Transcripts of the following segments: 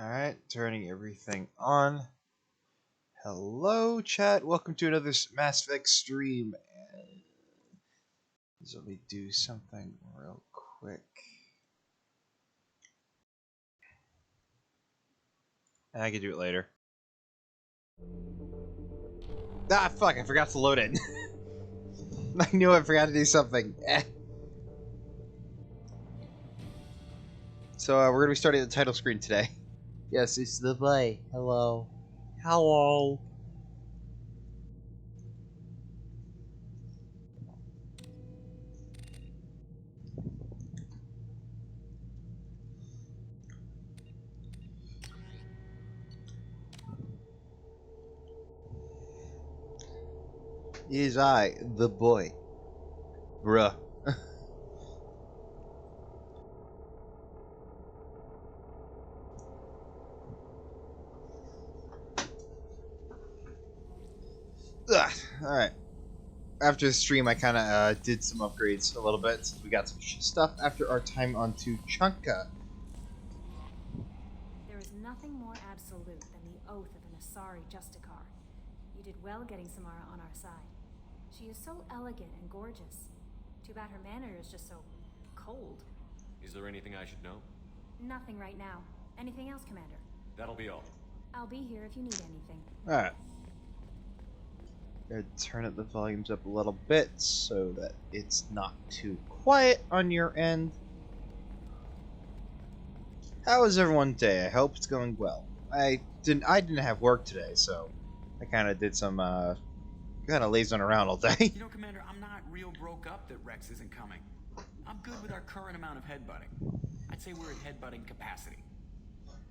Alright, turning everything on. Hello, chat. Welcome to another Mass Effect stream. Let me do something real quick. And I can do it later. Ah, fuck, I forgot to load it. I knew I forgot to do something. So, we're going to be starting the title screen today. Yes, it's the boy. Hello. Hello. It is I, the boy. Bruh. Alright. After the stream, I kind of did some upgrades a little bit. We got some stuff after our time on Tuchanka. There is nothing more absolute than the oath of an Asari Justicar. You did well getting Samara on our side. She is so elegant and gorgeous. Too bad her manner is just so cold. Is there anything I should know? Nothing right now. Anything else, Commander? That'll be all. I'll be here if you need anything. Alright. Gotta turn up the volumes up a little bit so that it's not too quiet on your end. How was everyone's day? I hope it's going well. I didn't have work today, so I kind of did some kind of lazing around all day. You know, Commander, I'm not real broke up that Rex isn't coming. I'm good with our current amount of headbutting. I'd say we're at headbutting capacity.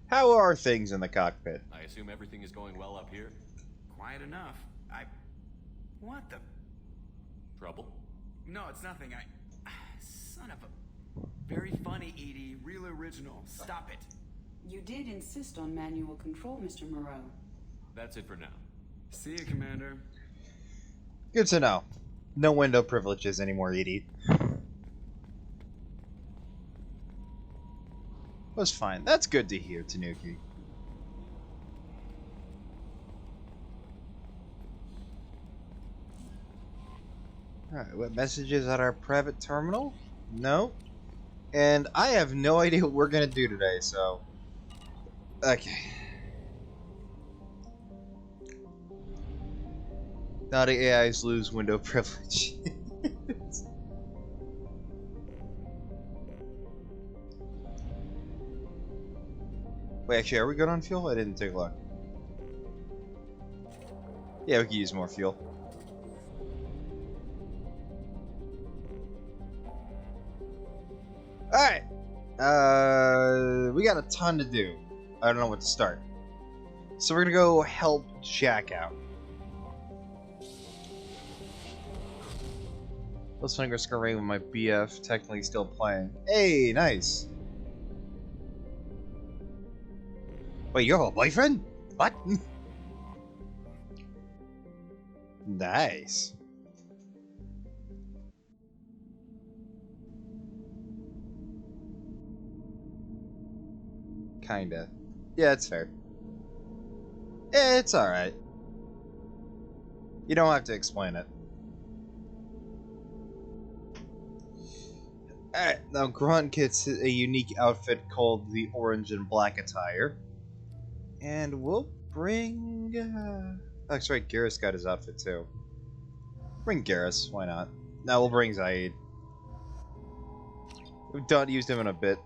How are things in the cockpit? I assume everything is going well up here? Quiet enough. What the? Trouble? No, it's nothing. Son of a... Very funny, Edie. Real original. Stop it. You did insist on manual control, Mr. Moreau. That's it for now. See you, Commander. Good to know. No window privileges anymore, Edie. Was fine. That's good to hear, Tanuki. Alright, what messages at our private terminal? No. And I have no idea what we're gonna do today, so... Okay. Naughty AIs lose window privilege. Wait, actually, are we good on fuel? I didn't take a look. Yeah, we could use more fuel. Alright. We got a ton to do. I don't know what to start. So we're gonna go help Jack out. Let's finger scurrying with my BF, technically still playing. Hey, nice. Wait, you have a boyfriend? What? Nice. Kinda. Yeah, it's fair. It's alright. You don't have to explain it. Alright, now Grunt gets a unique outfit called the Orange and Black Attire. And we'll bring... Oh, that's right, Garrus got his outfit too. Bring Garrus, why not? Now we'll bring Zaid. We've used him in a bit.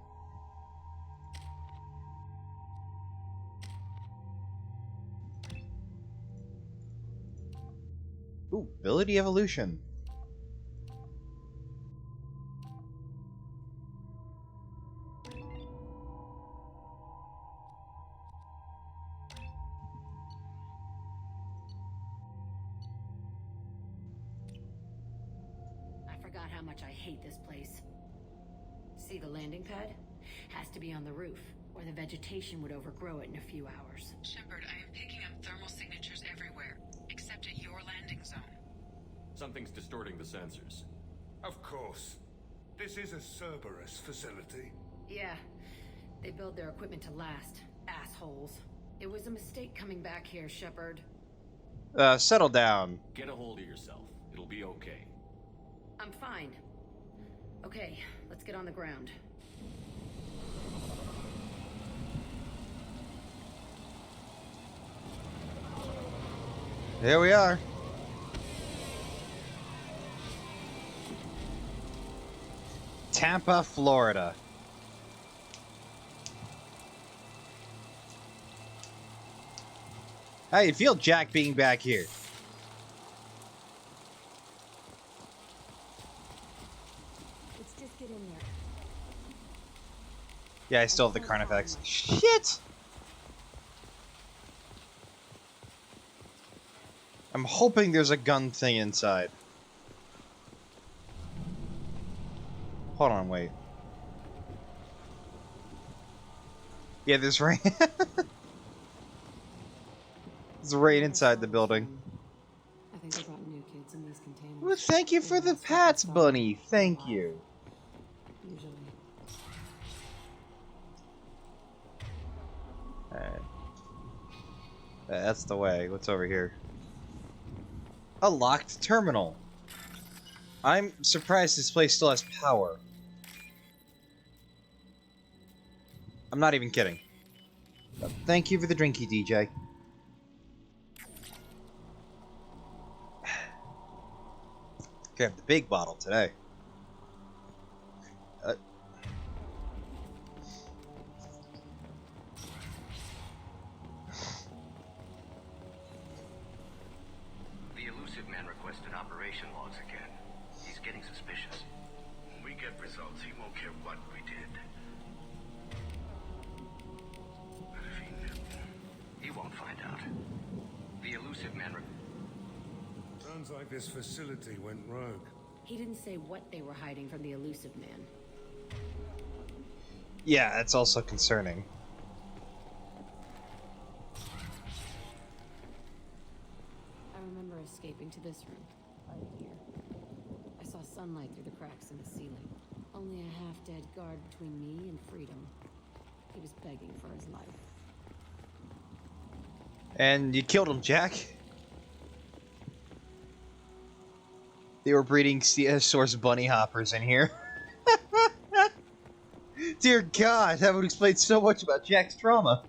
Ooh, ability evolution. I forgot how much I hate this place. See the landing pad? Has to be on the roof, or the vegetation would overgrow it in a few hours. Shepard, I am picking up thermal signatures everywhere, except at your landing zone. Something's distorting the sensors. Of course. This is a Cerberus facility. Yeah, they build their equipment to last. Assholes. It was a mistake coming back here, Shepard. Settle down. Get a hold of yourself. It'll be okay. I'm fine. Okay, let's get on the ground. Here we are. Tampa, Florida. How you feel, Jack, being back here? Let's just get in there. Yeah, I still have the Carnifex. Shit! I'm hoping there's a gun thing inside. Hold on, wait. Yeah, there's rain. There's rain inside the building. I think they brought new kids in these containers. Well, thank you for the pats, Bunny. Thank you. Usually. Alright. That's the way. What's over here? A locked terminal. I'm surprised this place still has power. I'm not even kidding. Thank you for the drinky, DJ. Grab the big bottle today. The elusive man requested operation logs again. He's getting suspicious. When we get results, he won't care what we did. But if he knew, he won't find out. The elusive man. Sounds like this facility went rogue. He didn't say what they were hiding from the elusive man. Yeah, that's also concerning. I remember escaping to this room, right here. I saw sunlight through the cracks in the ceiling. Only a half-dead guard between me and freedom. He was begging for his life. And you killed him, Jack. They were breeding Source bunny hoppers in here. Dear God, that would explain so much about Jack's trauma.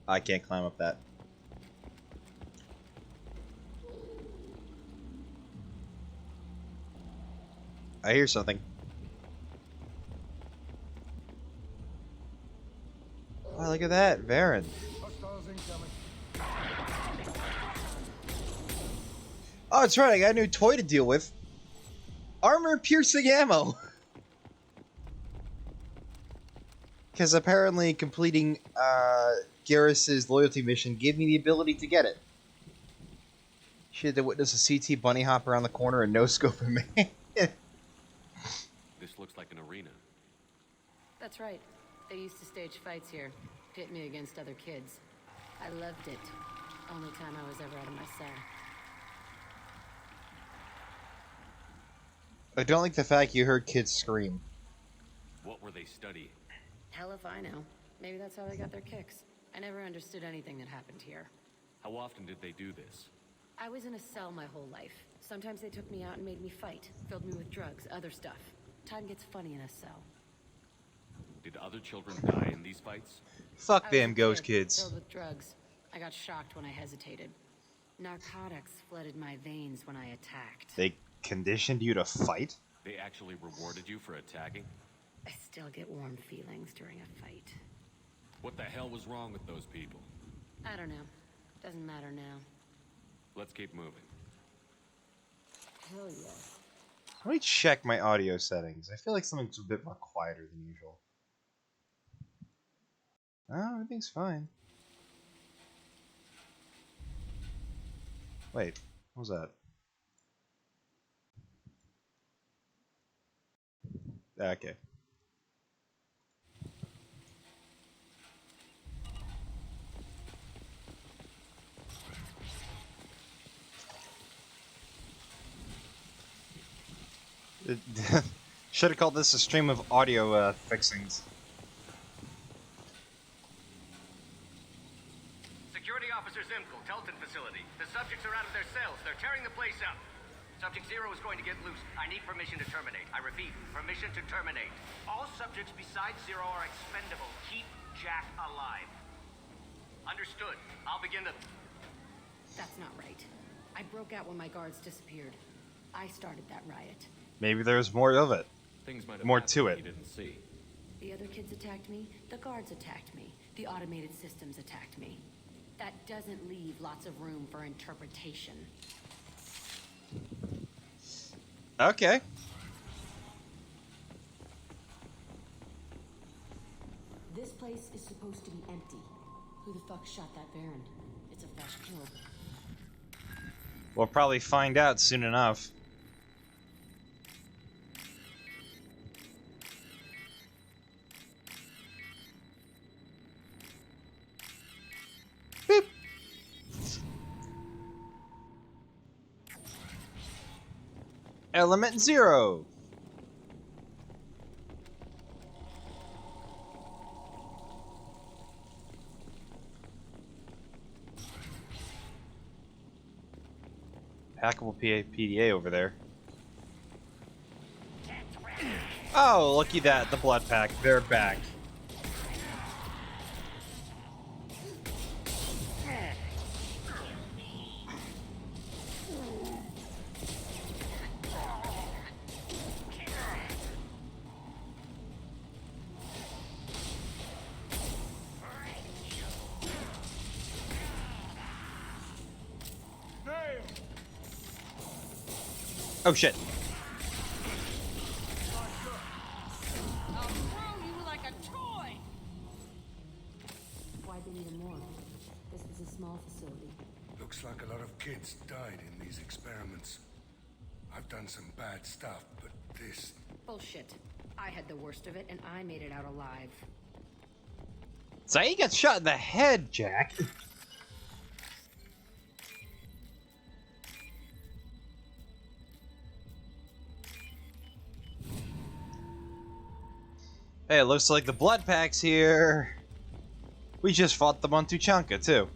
I can't climb up that. I hear something. Oh, look at that, Varen. Hostiles incoming. Oh, that's right, I got a new toy to deal with. Armor-piercing ammo. Because apparently completing Garrus's loyalty mission gave me the ability to get it. She had to witness a CT bunny hop around the corner and no scope in me. This looks like an arena. That's right. They used to stage fights here. Pit me against other kids. I loved it. Only time I was ever out of my cell. I don't like the fact you heard kids scream. What were they studying? Hell if I know. Maybe that's how they got their kicks. I never understood anything that happened here. How often did they do this? I was in a cell my whole life. Sometimes they took me out and made me fight. Filled me with drugs, other stuff. Time gets funny in a cell. Did other children die in these fights? Fuck I was them a ghost kid, kids. Filled with drugs. I got shocked when I hesitated. Narcotics flooded my veins when I attacked. They conditioned you to fight? They actually rewarded you for attacking? I still get warm feelings during a fight. What the hell was wrong with those people? I don't know. Doesn't matter now. Let's keep moving. Hell yes. Let me check my audio settings. I feel like something's a bit more quieter than usual. Oh, everything's fine. Wait, what was that? Okay. Should have called this a stream of audio fixings. Security Officer Zimkel, Telton facility. The subjects are out of their cells. They're tearing the place up. Subject Zero is going to get loose. I need permission to terminate. I repeat, permission to terminate. All subjects besides Zero are expendable. Keep Jack alive. Understood. I'll begin the... That's not right. I broke out when my guards disappeared. I started that riot. Maybe there's more of it. Things might have More happened to that it. You didn't see. The other kids attacked me, the guards attacked me, the automated systems attacked me. That doesn't leave lots of room for interpretation. Okay. This place is supposed to be empty. Who the fuck shot that Baron? It's a fresh kill. We'll probably find out soon enough. Beep. Element 0. Hackable PDA over there. Oh, looky that, the blood pack. They're back. Oh shit. I'll throw you like a toy! Why'd they need more? This was a small facility. Looks like a lot of kids died in these experiments. I've done some bad stuff, but this... Bullshit. I had the worst of it, and I made it out alive. So he gets shot in the head, Jack. Hey, it looks like the blood pack's here. We just fought them on Tuchanka, too.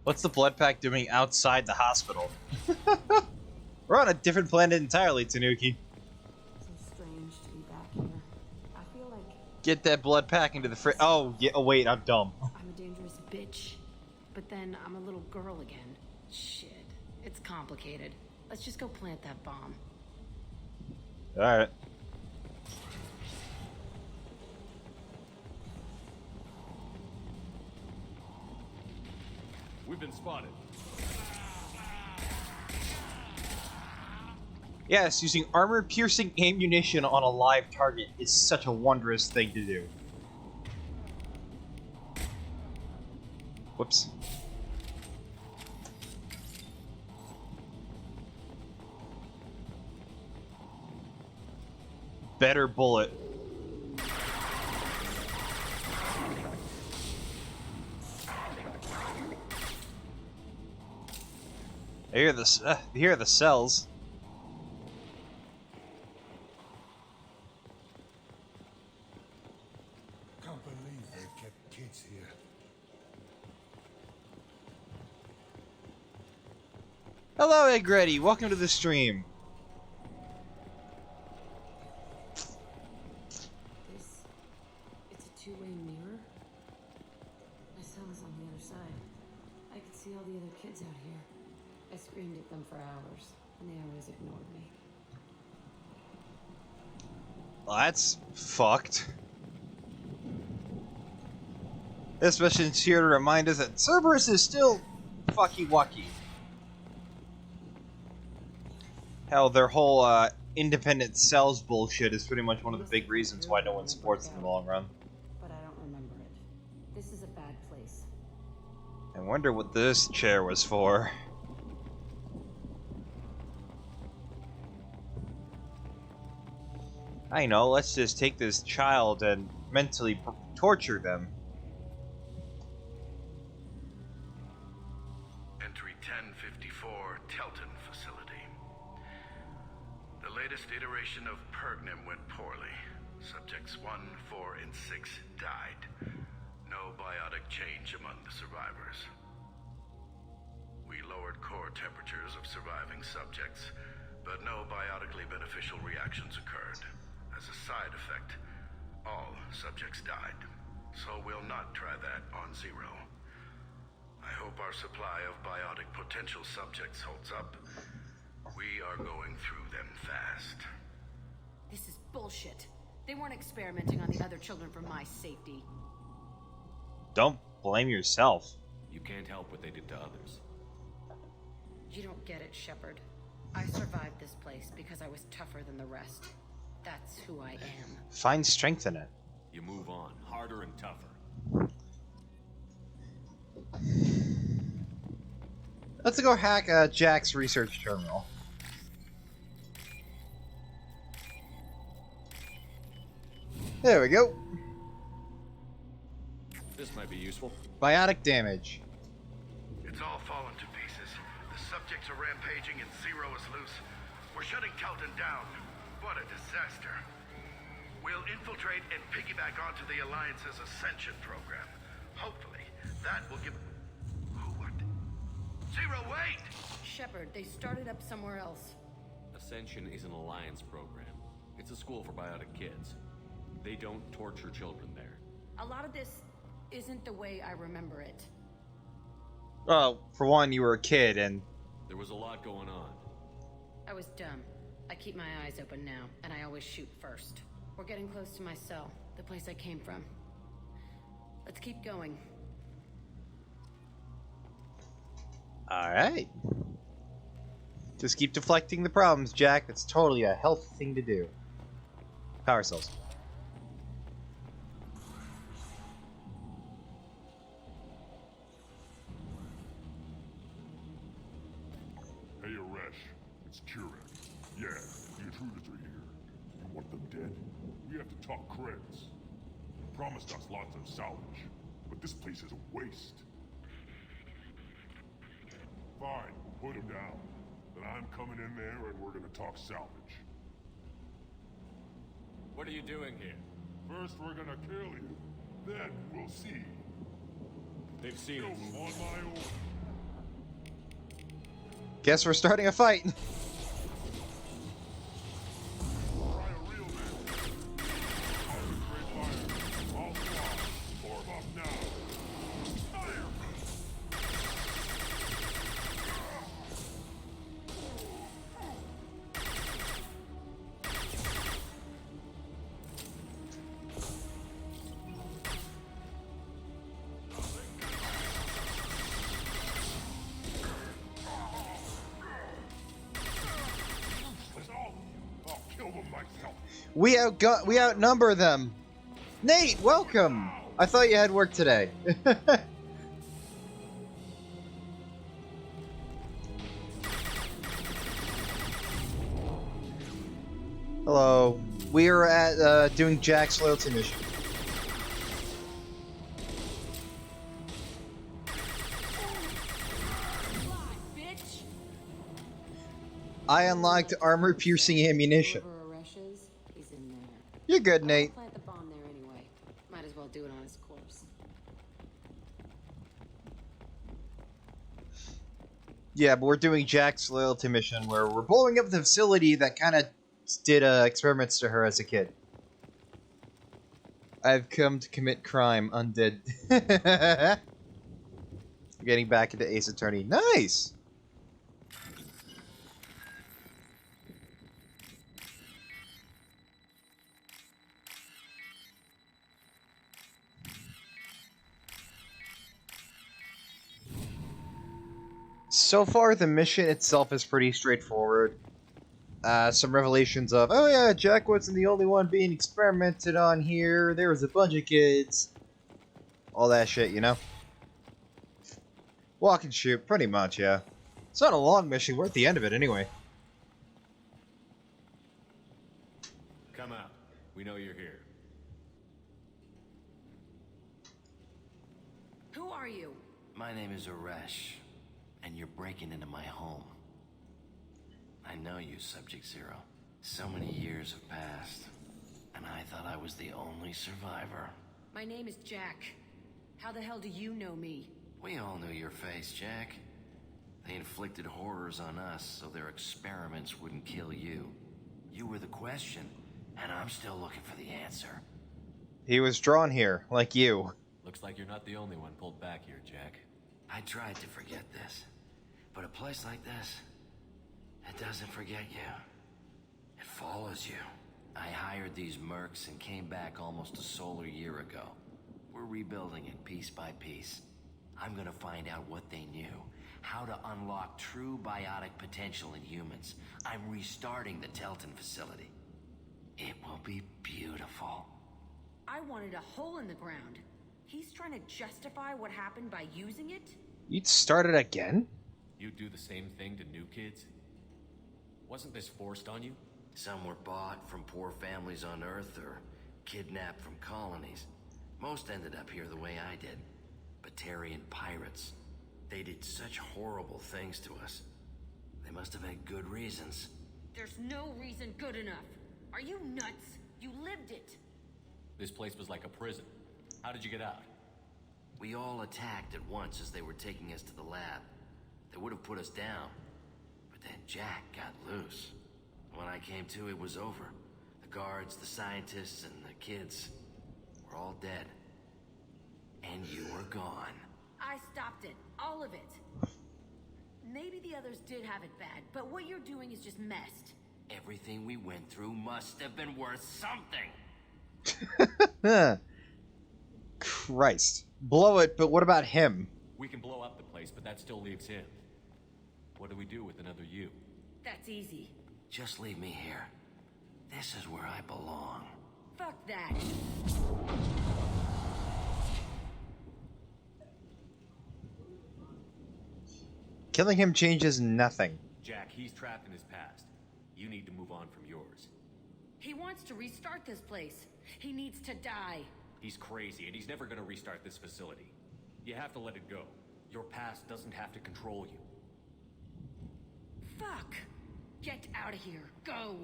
What's the blood pack doing outside the hospital? We're on a different planet entirely, Tanuki. So strange to be back here. I feel like Get that blood pack into the fridge. Oh, yeah, oh, wait, I'm dumb. I'm a dangerous bitch. But then I'm a little girl again. Shit. It's complicated. Let's just go plant that bomb. Alright. We've been spotted. Yes, using armor-piercing ammunition on a live target is such a wondrous thing to do. Whoops. Better bullet. Here are the cells. Can't believe they kept kids here. Hello, Egretti. Welcome to the stream. It's a two-way mirror? My cell is on the other side. I could see all the other kids out here. I screamed at them for hours, and they always ignored me. Well, that's fucked. This mission's here to remind us that Cerberus is still fucky-wucky. Hell, their whole independent cells bullshit is pretty much one of the big reasons why no one supports them in the long run. But I don't remember it. This is a bad place. I wonder what this chair was for. I know, let's just take this child and mentally torture them. latest iteration of Pergnim went poorly. Subjects 1, 4, and 6 died. No biotic change among the survivors. We lowered core temperatures of surviving subjects, but no biotically beneficial reactions occurred. As a side effect, all subjects died. So we'll not try that on Zero. I hope our supply of biotic potential subjects holds up. We are going through them fast. This is bullshit. They weren't experimenting on the other children for my safety. Don't blame yourself. You can't help what they did to others. You don't get it, Shepard. I survived this place because I was tougher than the rest. That's who I am. Find strength in it. You move on, harder and tougher. Let's go hack Jack's research terminal. There we go. This might be useful. Biotic damage. It's all fallen to pieces. The subjects are rampaging and Zero is loose. We're shutting Kelton down. What a disaster. We'll infiltrate and piggyback onto the Alliance's Ascension program. Hopefully, that will give... What? Zero, wait! Shepard, they started up somewhere else. Ascension is an alliance program. It's a school for biotic kids. They don't torture children there. A lot of this isn't the way I remember it. Well, for one, you were a kid, and There was a lot going on. I was dumb. I keep my eyes open now, and I always shoot first. We're getting close to my cell, the place I came from. Let's keep going. alright. Just keep deflecting the problems, Jack. That's totally a healthy thing to do. Power cells. Hey, Aresh, it's Kurek. Yeah, the intruders are here. You want them dead? We have to talk creds. You promised us lots of salvage, but this place is a waste. Fine, put him down. Then I'm coming in there and we're gonna talk salvage. What are you doing here? First, we're gonna kill you. Then we'll see. They've seen Kill us. them on my order. Guess we're starting a fight. Try a real man. Concentrate fire. All squad. Form up now. Fire! I'll kill them myself. We outnumber them. Nate, welcome. I thought you had work today. Hello. We are at doing Jack's loyalty mission. Bitch! I unlocked armor-piercing ammunition. Whoever Aresh is, he's in there. You're good, Nate. Plant the bomb there anyway. Might as well do it on his corpse. Yeah, but we're doing Jack's loyalty mission where we're blowing up the facility that kind of did experiments to her as a kid. I've come to commit crime, undead. Getting back into Ace Attorney. Nice! So far, the mission itself is pretty straightforward. Some revelations of, oh yeah, Jack wasn't the only one being experimented on here. There was a bunch of kids. All that shit, you know? Walk and shoot, pretty much, yeah. It's not a long mission, we're at the end of it anyway. Come out. We know you're here. Who are you? My name is Aresh, and you're breaking into my home. I know you, Subject Zero. So many years have passed, and I thought I was the only survivor. My name is Jack. How the hell do you know me? We all knew your face, Jack. They inflicted horrors on us so their experiments wouldn't kill you. You were the question, and I'm still looking for the answer. He was drawn here, like you. Looks like you're not the only one pulled back here, Jack. I tried to forget this, but a place like this, it doesn't forget you. It follows you. I hired these mercs and came back almost a solar year ago. We're rebuilding it piece by piece. I'm gonna find out what they knew, how to unlock true biotic potential in humans. I'm restarting the Telton facility. It will be beautiful. I wanted a hole in the ground. He's trying to justify what happened by using it? You'd start it again? You do the same thing to new kids? Wasn't this forced on you? Some were bought from poor families on Earth or kidnapped from colonies. Most ended up here the way I did. Batarian pirates. They did such horrible things to us. They must have had good reasons. There's no reason good enough. Are you nuts? You lived it. This place was like a prison. How did you get out? We all attacked at once as they were taking us to the lab. They would have put us down. But then Jack got loose. When I came to, it was over. The guards, the scientists, and the kids were all dead. And you were gone. I stopped it. All of it. Maybe the others did have it bad, but what you're doing is just messed. Everything we went through must have been worth something. Christ. Blow it, but what about him? We can blow up the place, but that still leaves him. What do we do with another you? That's easy. Just leave me here. This is where I belong. Fuck that. Killing him changes nothing. Jack, he's trapped in his past. You need to move on from yours. He wants to restart this place. He needs to die. He's crazy, and he's never gonna restart this facility. You have to let it go. Your past doesn't have to control you. Fuck! Get out of here. Go!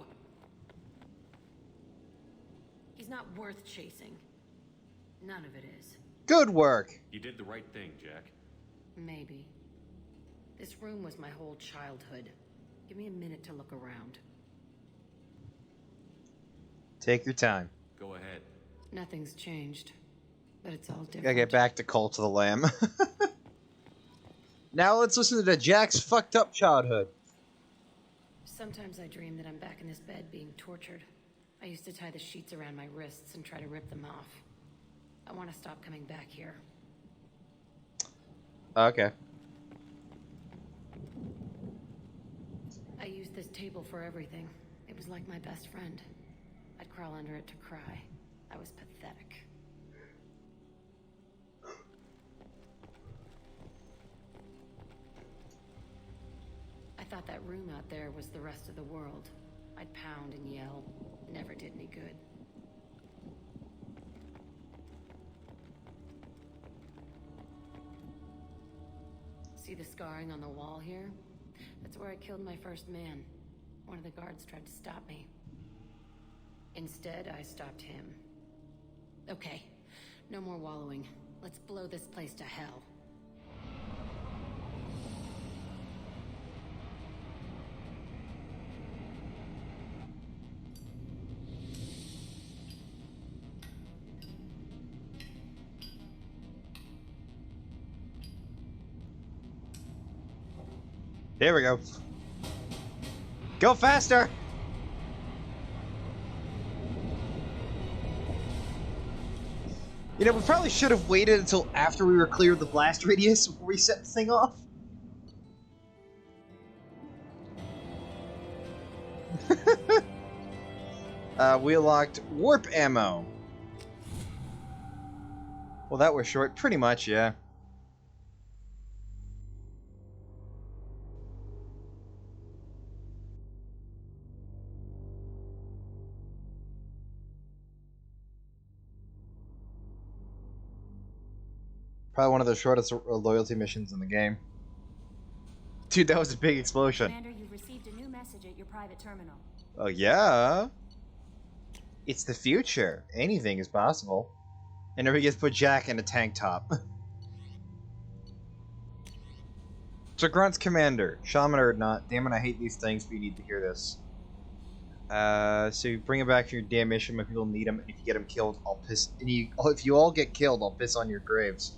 He's not worth chasing. None of it is. Good work. You did the right thing, Jack. Maybe. This room was my whole childhood. Give me a minute to look around. Take your time. Go ahead. Nothing's changed, but it's all different. Gotta get back to Cult of the Lamb. Now let's listen to Jack's fucked up childhood. Sometimes I dream that I'm back in this bed being tortured. I used to tie the sheets around my wrists and try to rip them off. I want to stop coming back here. Okay. I used this table for everything. It was like my best friend. I'd crawl under it to cry. I was pathetic. I thought that room out there was the rest of the world. I'd pound and yell. Never did any good. See the scarring on the wall here? That's where I killed my first man. One of the guards tried to stop me. Instead, I stopped him. Okay, no more wallowing. Let's blow this place to hell. There we go. Go faster! You know, we probably should have waited until after we were clear of the blast radius before we set the thing off. We unlocked warp ammo. Well, that was short. Pretty much, yeah. Probably one of the shortest loyalty missions in the game. Dude, that was a big explosion. Commander, you've received a new message at your private terminal. Oh, yeah? It's the future. Anything is possible. And then we just put Jack in a tank top. So Grunt's commander. Shaman or not. Damn it, I hate these things, but you need to hear this. So you bring him back from your damn mission when people need him. If you get him killed, I'll piss... if you all get killed, I'll piss on your graves.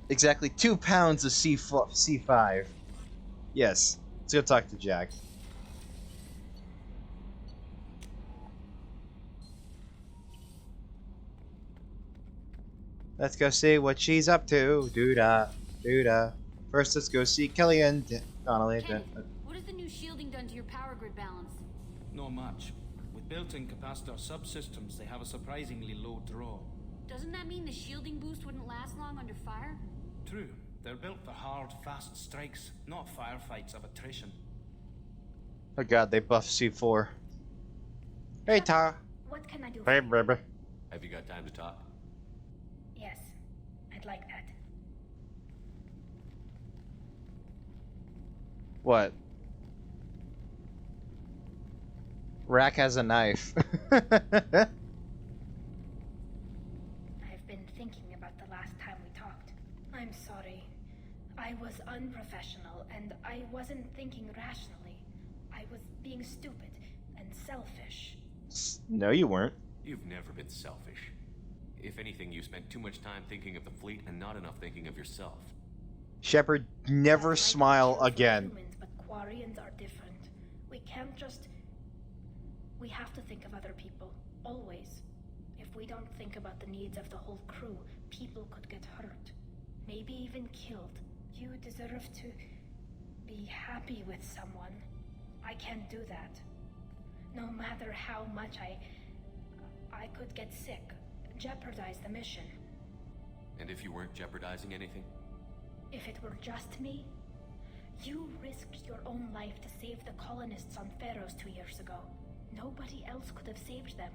Exactly 2 pounds of C5. Yes. Let's go talk to Jack. Let's go see what she's up to. Doo-da, doo-da. First, let's go see Kelly and Donnelly. Kenneth, what has the new shielding done to your power grid balance? Not much. With built-in capacitor subsystems, they have a surprisingly low draw. Doesn't that mean the shielding boost wouldn't last long under fire? True. They're built for hard, fast strikes, not firefights of attrition. Oh god, they buffed C4. Hey, Ta. What can I do? Hey, baby. Have you got time to talk? Yes, I'd like that. What? Rack has a knife. I've been thinking about the last time we talked. I'm sorry. I was unprofessional, and I wasn't thinking rationally. I was being stupid and selfish. No, you weren't. You've never been selfish. If anything, you spent too much time thinking of the fleet and not enough thinking of yourself. Shepard, never smile again. Humans, but Quarians are different. We can't just... We have to think of other people, always. If we don't think about the needs of the whole crew, people could get hurt. Maybe even killed. You deserve to be happy with someone. I can't do that. No matter how much I could get sick, jeopardize the mission. And if you weren't jeopardizing anything? If it were just me, you risked your own life to save the colonists on Pharaohs 2 years ago. Nobody else could have saved them.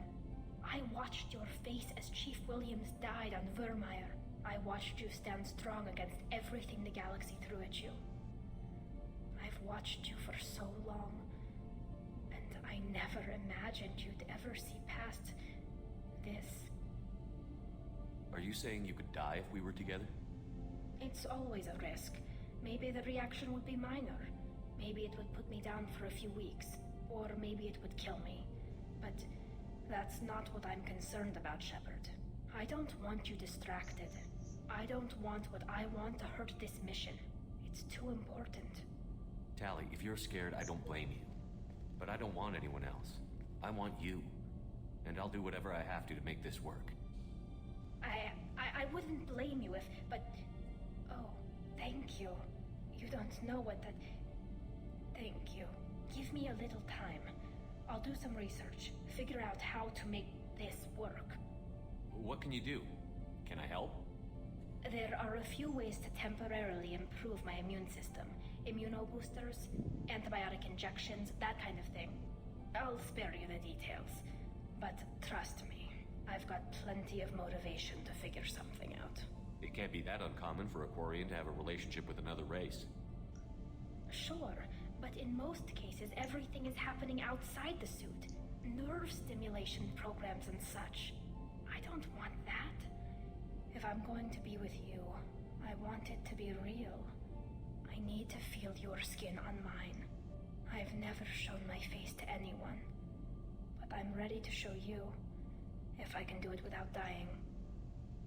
I watched your face as Chief Williams died on Vermeer. I watched you stand strong against everything the galaxy threw at you. I've watched you for so long, and I never imagined you'd ever see past this. Are you saying you could die if we were together? It's always a risk. Maybe the reaction would be minor. Maybe it would put me down for a few weeks. Or maybe it would kill me. But that's not what I'm concerned about, Shepard. I don't want you distracted. I don't want what I want to hurt this mission. It's too important. Tali, if you're scared, I don't blame you. But I don't want anyone else. I want you. And I'll do whatever I have to make this work. I wouldn't blame you if... But... Oh, thank you. You don't know what that... Thank you. Give me a little time. I'll do some research. Figure out how to make this work. What can you do? Can I help? There are a few ways to temporarily improve my immune system. Immunoboosters, antibiotic injections, that kind of thing. I'll spare you the details. But trust me, I've got plenty of motivation to figure something out. It can't be that uncommon for a Quarian to have a relationship with another race. Sure, but in most cases everything is happening outside the suit. Nerve stimulation programs and such. I don't want that. If I'm going to be with you, I want it to be real. I need to feel your skin on mine. I've never shown my face to anyone. But I'm ready to show you, if I can do it without dying.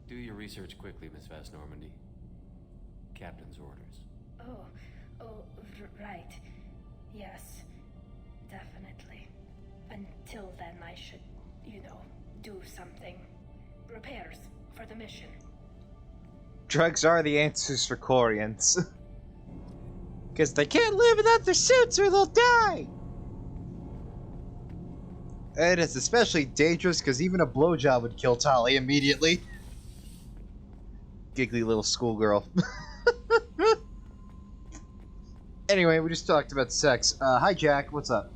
Do your research quickly, Miss Vast Normandy. Captain's orders. Right. Yes, definitely. Until then, I should, do something. Repairs for the mission. Drugs are the answers for Quarians. Because they can't live without their suits or they'll die! And it's especially dangerous because even a blowjob would kill Tali immediately. Giggly little schoolgirl. Anyway, we just talked about sex. Hi Jack, what's up?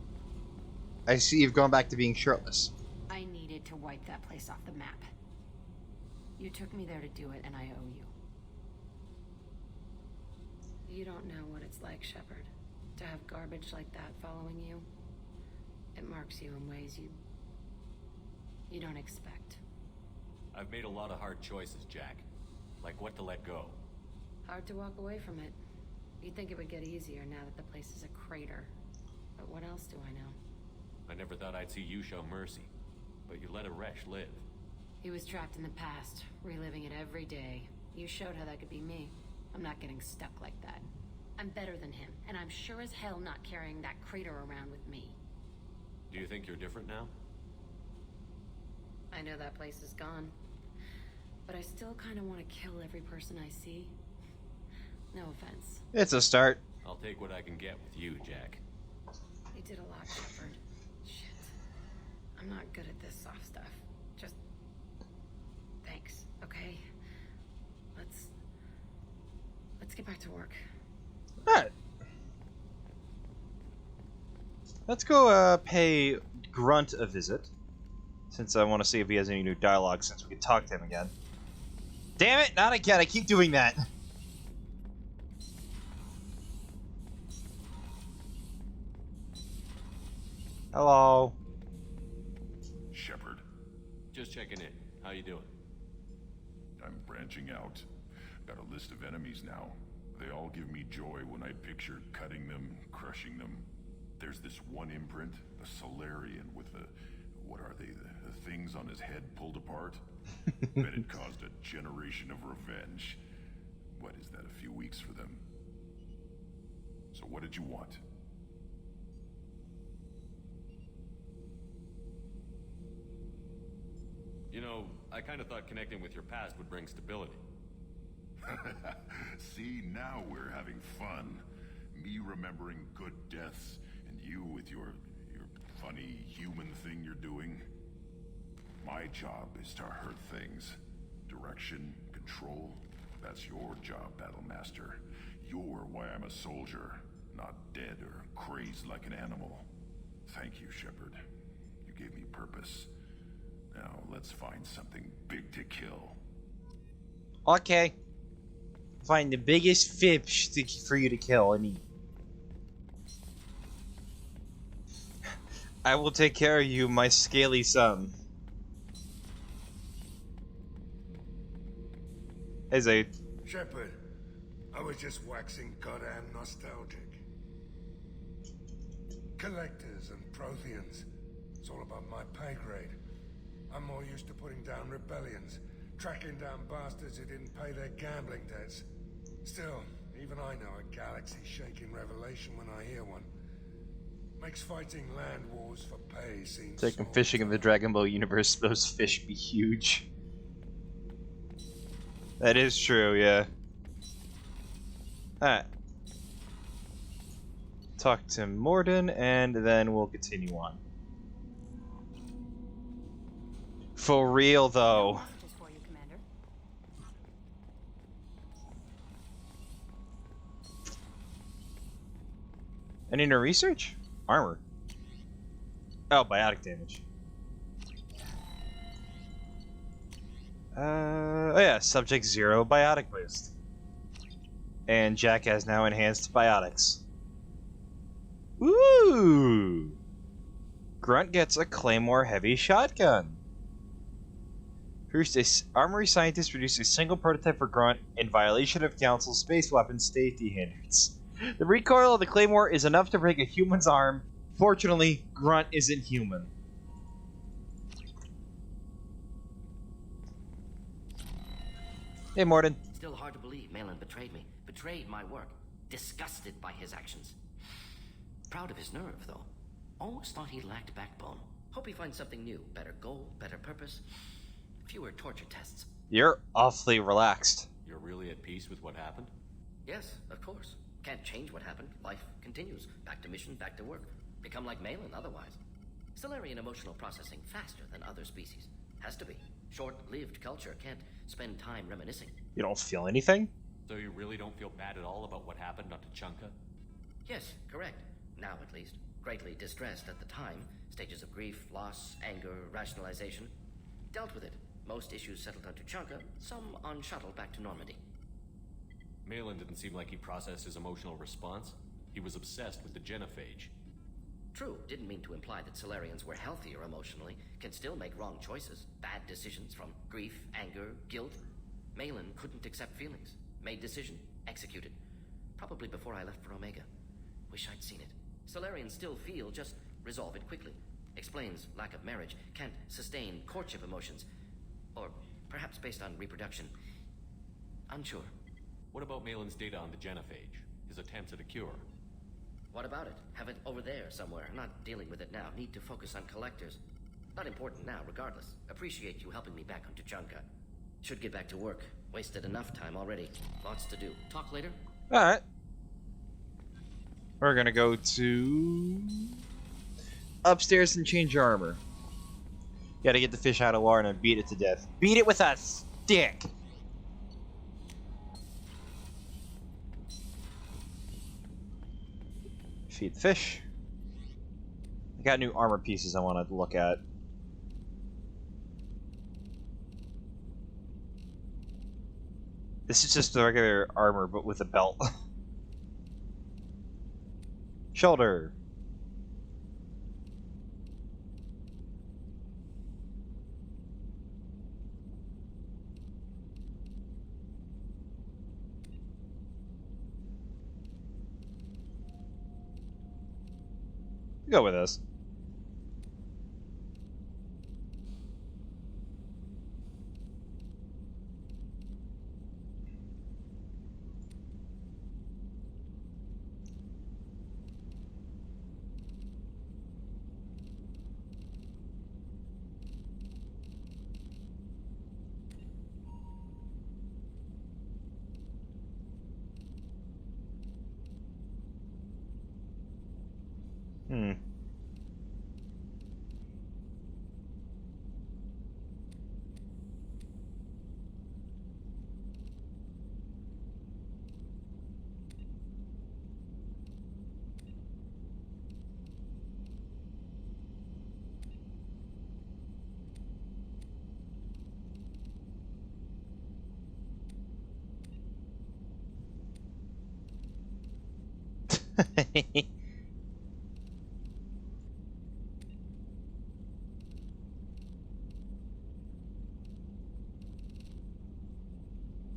I see you've gone back to being shirtless. I needed to wipe that place off the map. You took me there to do it, and I owe you. You don't know what it's like, Shepard. To have garbage like that following you. It marks you in ways you don't expect. I've made a lot of hard choices, Jack. Like what to let go. Hard to walk away from it. You'd think it would get easier now that the place is a crater. But what else do I know? I never thought I'd see you show mercy. But you let Aresh live. He was trapped in the past, reliving it every day. You showed how that could be me. I'm not getting stuck like that. I'm better than him, and I'm sure as hell not carrying that crater around with me. Do you think you're different now? I know that place is gone. But I still kind of want to kill every person I see. No offense. It's a start. I'll take what I can get with you, Jack. You did a lot, Shepard. Shit. I'm not good at this soft stuff. Just... thanks, okay? Let's get back to work. Alright. Let's go pay Grunt a visit. Since I want to see if he has any new dialogue, since we can talk to him again. Damn it, not again, I keep doing that. Hello. Shepard, Just checking in. How you doing? I'm branching out. Got a list of enemies now. They all give me joy when I picture cutting them, crushing them. There's this one imprint, the Solarian, with the... what are they? The things on his head pulled apart? Bet it caused a generation of revenge. What is that, a few weeks for them? So what did you want? You know, I kind of thought connecting with your past would bring stability. See, now we're having fun. Me remembering good deaths, and you with your funny human thing you're doing. My job is to hurt things. Direction, control, that's your job, Battlemaster. You're why I'm a soldier, not dead or crazed like an animal. Thank you, Shepard. You gave me purpose. Now, let's find something big to kill. Okay. Find the biggest fish for you to kill and eat. I will take care of you, my scaly son. Hey, Zaid. Shepard, I was just waxing goddamn nostalgic. Collectors and Protheans. It's all about my pay grade. I'm more used to putting down rebellions, tracking down bastards who didn't pay their gambling debts. Still, even I know a galaxy-shaking revelation when I hear one. Makes fighting land wars for pay seem Taking small. fishing in the Dragon Ball universe, those fish be huge. That is true, yeah. Alright. Talk to Mordin, and then we'll continue on. For real, though. Messages for you, Commander. Any new research? Armor. Oh, biotic damage. Oh yeah, Subject 0 biotic boost. And Jack has now enhanced biotics. Woo! Grunt gets a Claymore heavy shotgun. First, a armory scientist produced a single prototype for Grunt in violation of Council space weapons safety standards. The recoil of the Claymore is enough to break a human's arm. Fortunately, Grunt isn't human. Hey, Mordin. Still hard to believe Malin betrayed me. Betrayed my work. Disgusted by his actions. Proud of his nerve, though. Almost thought he lacked backbone. Hope he finds something new. Better goal, better purpose. Fewer torture tests. You're awfully relaxed. You're really at peace with what happened? Yes, of course. Can't change what happened. Life continues. Back to mission, back to work. Become like Malin otherwise. Solarian emotional processing faster than other species. Has to be. Short-lived culture can't spend time reminiscing. You don't feel anything? So you really don't feel bad at all about what happened on Tuchanka? Yes, correct. Now at least. Greatly distressed at the time. Stages of grief, loss, anger, rationalization. Dealt with it. Most issues settled on Tuchanka, some on shuttle back to Normandy. Malin didn't seem like he processed his emotional response. He was obsessed with the genophage. True, didn't mean to imply that Solarians were healthier emotionally, can still make wrong choices, bad decisions from grief, anger, guilt. Malin couldn't accept feelings, made decision, executed. Probably before I left for Omega. Wish I'd seen it. Solarians still feel, just resolve it quickly. Explains lack of marriage, can't sustain courtship emotions. Or perhaps based on reproduction. Unsure. What about Malin's data on the genophage? His attempts at a cure? What about it? Have it over there somewhere. Not dealing with it now. Need to focus on collectors. Not important now, regardless. Appreciate you helping me back on Tuchanka. Should get back to work. Wasted enough time already. Lots to do. Talk later? Alright. We're gonna go to upstairs and change your armor. You gotta get the fish out of water and beat it to death. Beat it with a stick! Feed the fish. I got new armor pieces I want to look at. This is just the regular armor, but with a belt. Shoulder. Go with us.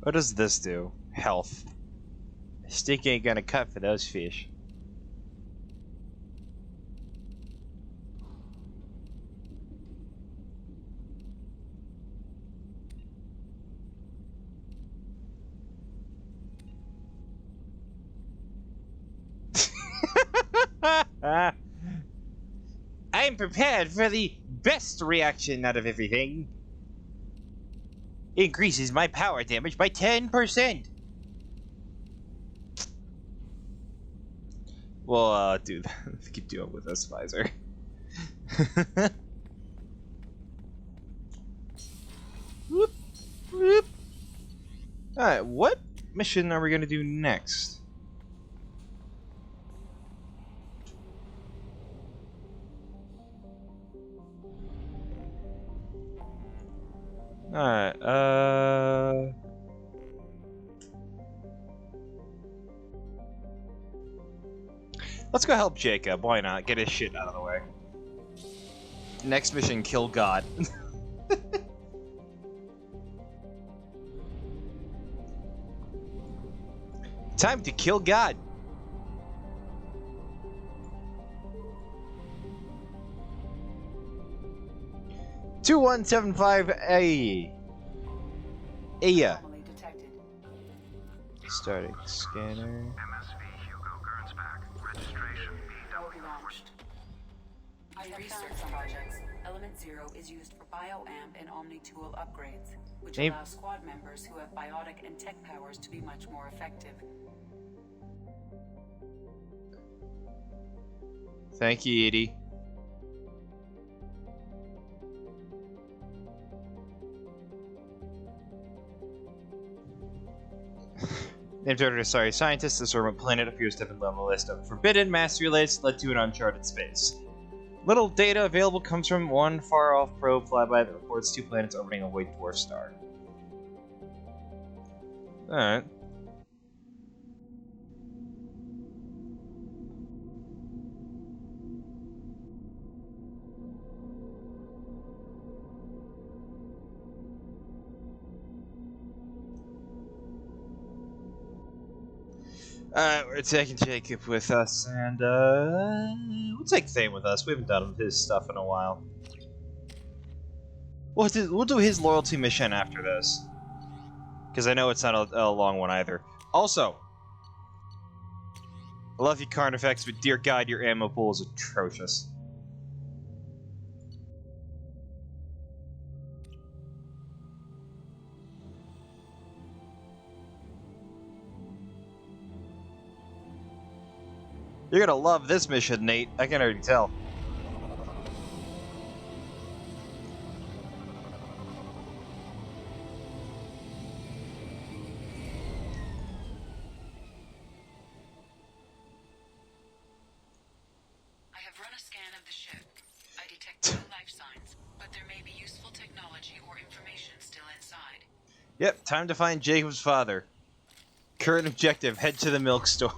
What does this do? Health. Stick ain't gonna cut for those fish. I'm prepared for the best reaction out of everything. Increases my power damage by 10%. We'll do that. Keep doing with this visor. Whoop, whoop. Alright, what mission are we gonna do next? Alright, let's go help Jacob, why not? Get his shit out of the way. Next mission, kill God. Time to kill God. $2175A. Aya. Starting scanner. MSV Hugo Gernsback. Registration launched. I researched projects. Element 0 is used for bioamp and omni-tool upgrades, which allow squad members who have biotic and tech powers to be much more effective. Thank you, Edie. Named after sorry scientist, this orbital planet appears to have been on the list of forbidden mass relays led to an uncharted space. Little data available comes from one far-off probe flyby that reports 2 planets orbiting a white dwarf star. Alright. We're taking Jacob with us, and we'll take Thane with us. We haven't done his stuff in a while. We'll do his loyalty mission after this, because I know it's not a long one either. Also, I love you, Carnifex, but dear God, your ammo pool is atrocious. You're gonna love this mission, Nate. I can already tell. I have run a scan of the ship. I detect no life signs, but there may be useful technology or information still inside. Yep, time to find Jacob's father. Current objective, head to the milk store.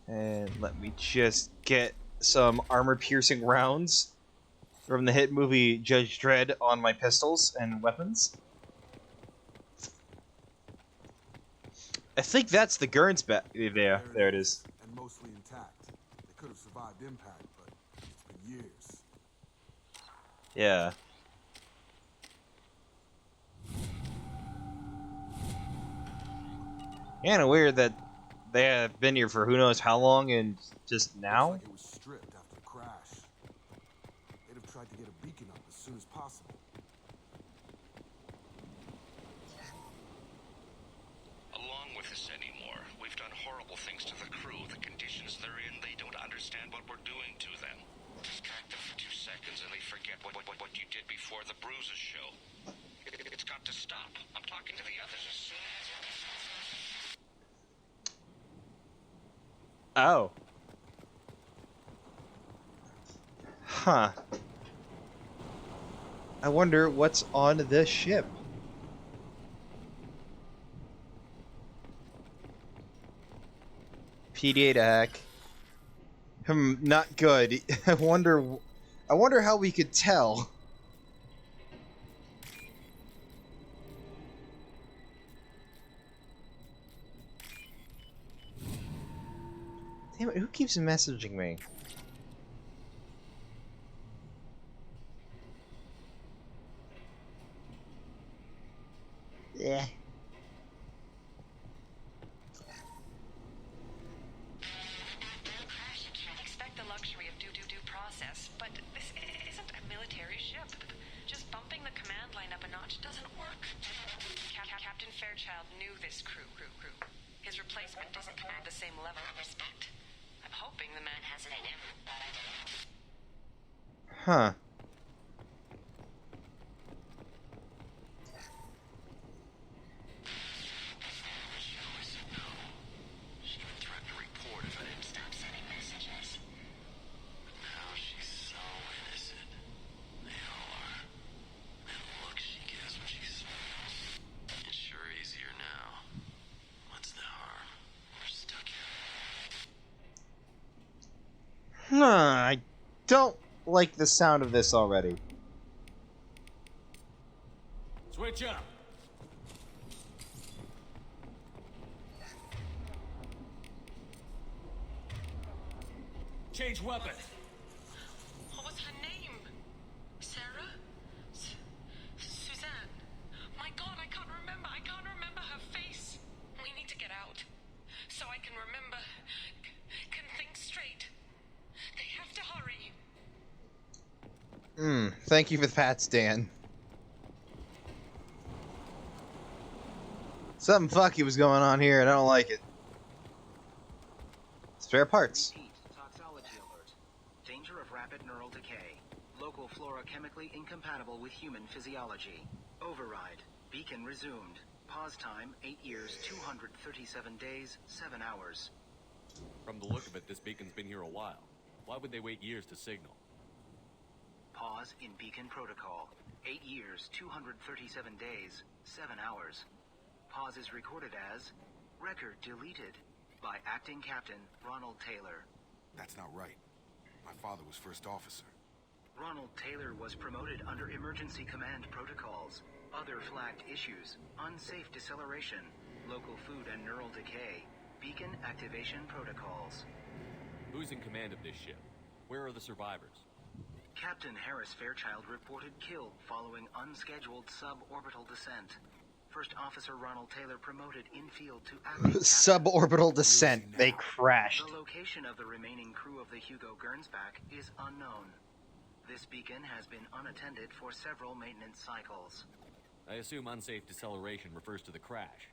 And let me just get some armor-piercing rounds from the hit movie Judge Dredd on my pistols and weapons. I think that's the Gurns back there. There it is. And mostly intact. They could have survived impact, but it's been years. Yeah. Kinda weird that they have been here for who knows how long and just now? Looks like it was stripped after the crash. They'd have tried to get a beacon up as soon as possible. Along with this anymore, we've done horrible things to the crew. The conditions they're in, they don't understand what we're doing to them. Distract them for 2 seconds and they forget what you did before the bruises show. It's got to stop. I'm talking to the others as soon as... Oh. Huh. I wonder what's on this ship. PD8 hack. Not good. I wonder how we could tell. Damn it, who keeps messaging me? Yeah. Expect the luxury of due process, but this isn't a military ship. Just bumping the command line up a notch doesn't work. Captain Fairchild knew this crew. His replacement doesn't command the same level of respect. I'm hoping the man has it in him. Huh. She even threatened to report if I didn't stop sending messages. Now she's so innocent. They all are. And the look she gives when she smiles. It's sure easier now. What's the harm? We're stuck here. I don't like the sound of this already. Switch up. Change weapon. What was her name? Sarah? Suzanne? My God, I can't remember. I can't remember her face. We need to get out. So I can remember. Can think straight. They have to hurry. Thank you for the pats, Dan. Something funky was going on here, and I don't like it. Spare parts. Toxology alert. Danger of rapid neural decay. Local flora chemically incompatible with human physiology. Override. Beacon resumed. Pause time 8 years, 237 days, 7 hours. From the look of it, this beacon's been here a while. Why would they wait years to signal? Pause in beacon protocol. 8 years, 237 days, 7 hours. Pause is recorded as record deleted by acting captain Ronald Taylor. That's not right. My father was first officer. Ronald Taylor was promoted under emergency command protocols. Other flagged issues: unsafe deceleration, local food and neural decay, Beacon activation protocols. Who's in command of this ship? Where are the survivors? Captain Harris Fairchild reported killed following unscheduled suborbital descent. First Officer Ronald Taylor promoted infield to acting Suborbital descent. They crashed. The location of the remaining crew of the Hugo Gernsback is unknown. This beacon has been unattended for several maintenance cycles. I assume unsafe deceleration refers to the crash.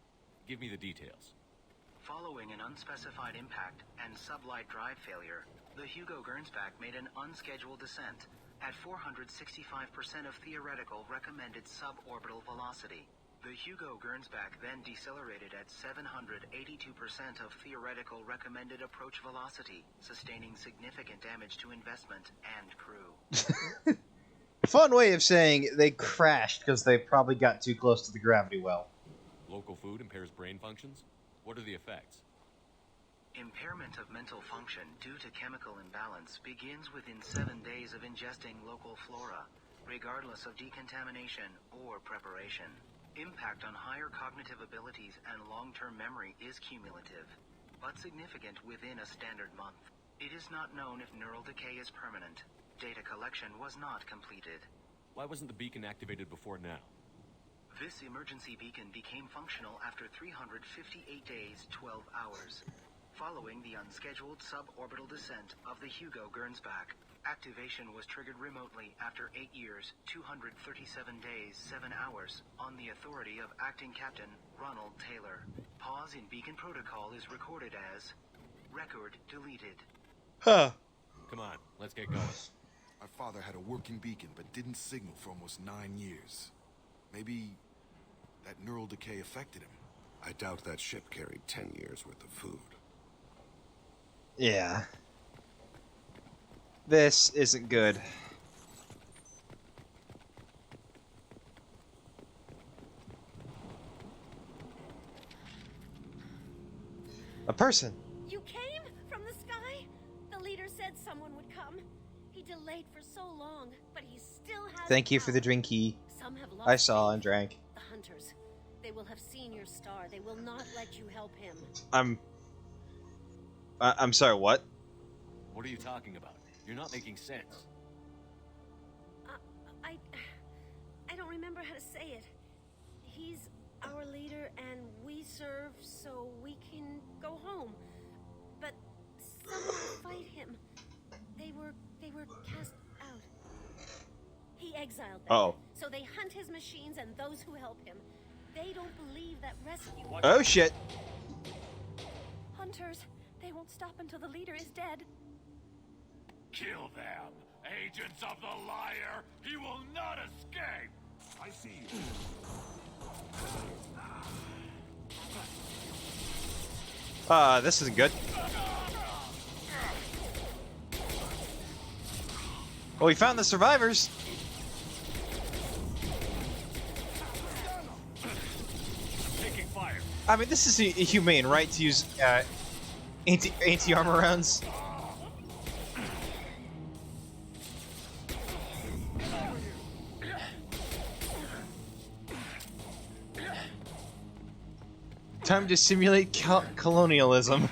Give me the details. Following an unspecified impact and sublight drive failure, the Hugo Gernsback made an unscheduled descent at 465% of theoretical recommended suborbital velocity. The Hugo Gernsback then decelerated at 782% of theoretical recommended approach velocity, sustaining significant damage to investment and crew. Fun way of saying they crashed because they probably got too close to the gravity well. Local food impairs brain functions? What are the effects? Impairment of mental function due to chemical imbalance begins within 7 days of ingesting local flora, regardless of decontamination or preparation. Impact on higher cognitive abilities and long-term memory is cumulative, but significant within a standard month. It is not known if neural decay is permanent. Data collection was not completed. Why wasn't the beacon activated before now? This emergency beacon became functional after 358 days, 12 hours, following the unscheduled suborbital descent of the Hugo Gernsback. Activation was triggered remotely after 8 years, 237 days, 7 hours, on the authority of Acting Captain Ronald Taylor. Pause in beacon protocol is recorded as record deleted. Huh. Come on, let's get going. My father had a working beacon, but didn't signal for almost 9 years. Maybe that neural decay affected him. I doubt that ship carried 10 years worth of food. Yeah. This isn't good. A person. You came from the sky? The leader said someone would come. He delayed for so long, but he still has. Thank you for the drinky. Some have lost I saw and drank. The hunters. They will have seen your star. They will not let you help him. I'm sorry, what? What are you talking about? You're not making sense. I don't remember how to say it. He's our leader and we serve so we can go home. But someone fight him. They were cast out. He exiled them. Oh. So they hunt his machines and those who help him. They don't believe that rescue. Oh shit. Hunters, they won't stop until the leader is dead. Kill them! Agents of the liar! He will not escape! I see you. This isn't good. Well, we found the survivors. Taking fire. I mean, this is humane, right? To use anti-armor rounds. Time to simulate colonialism.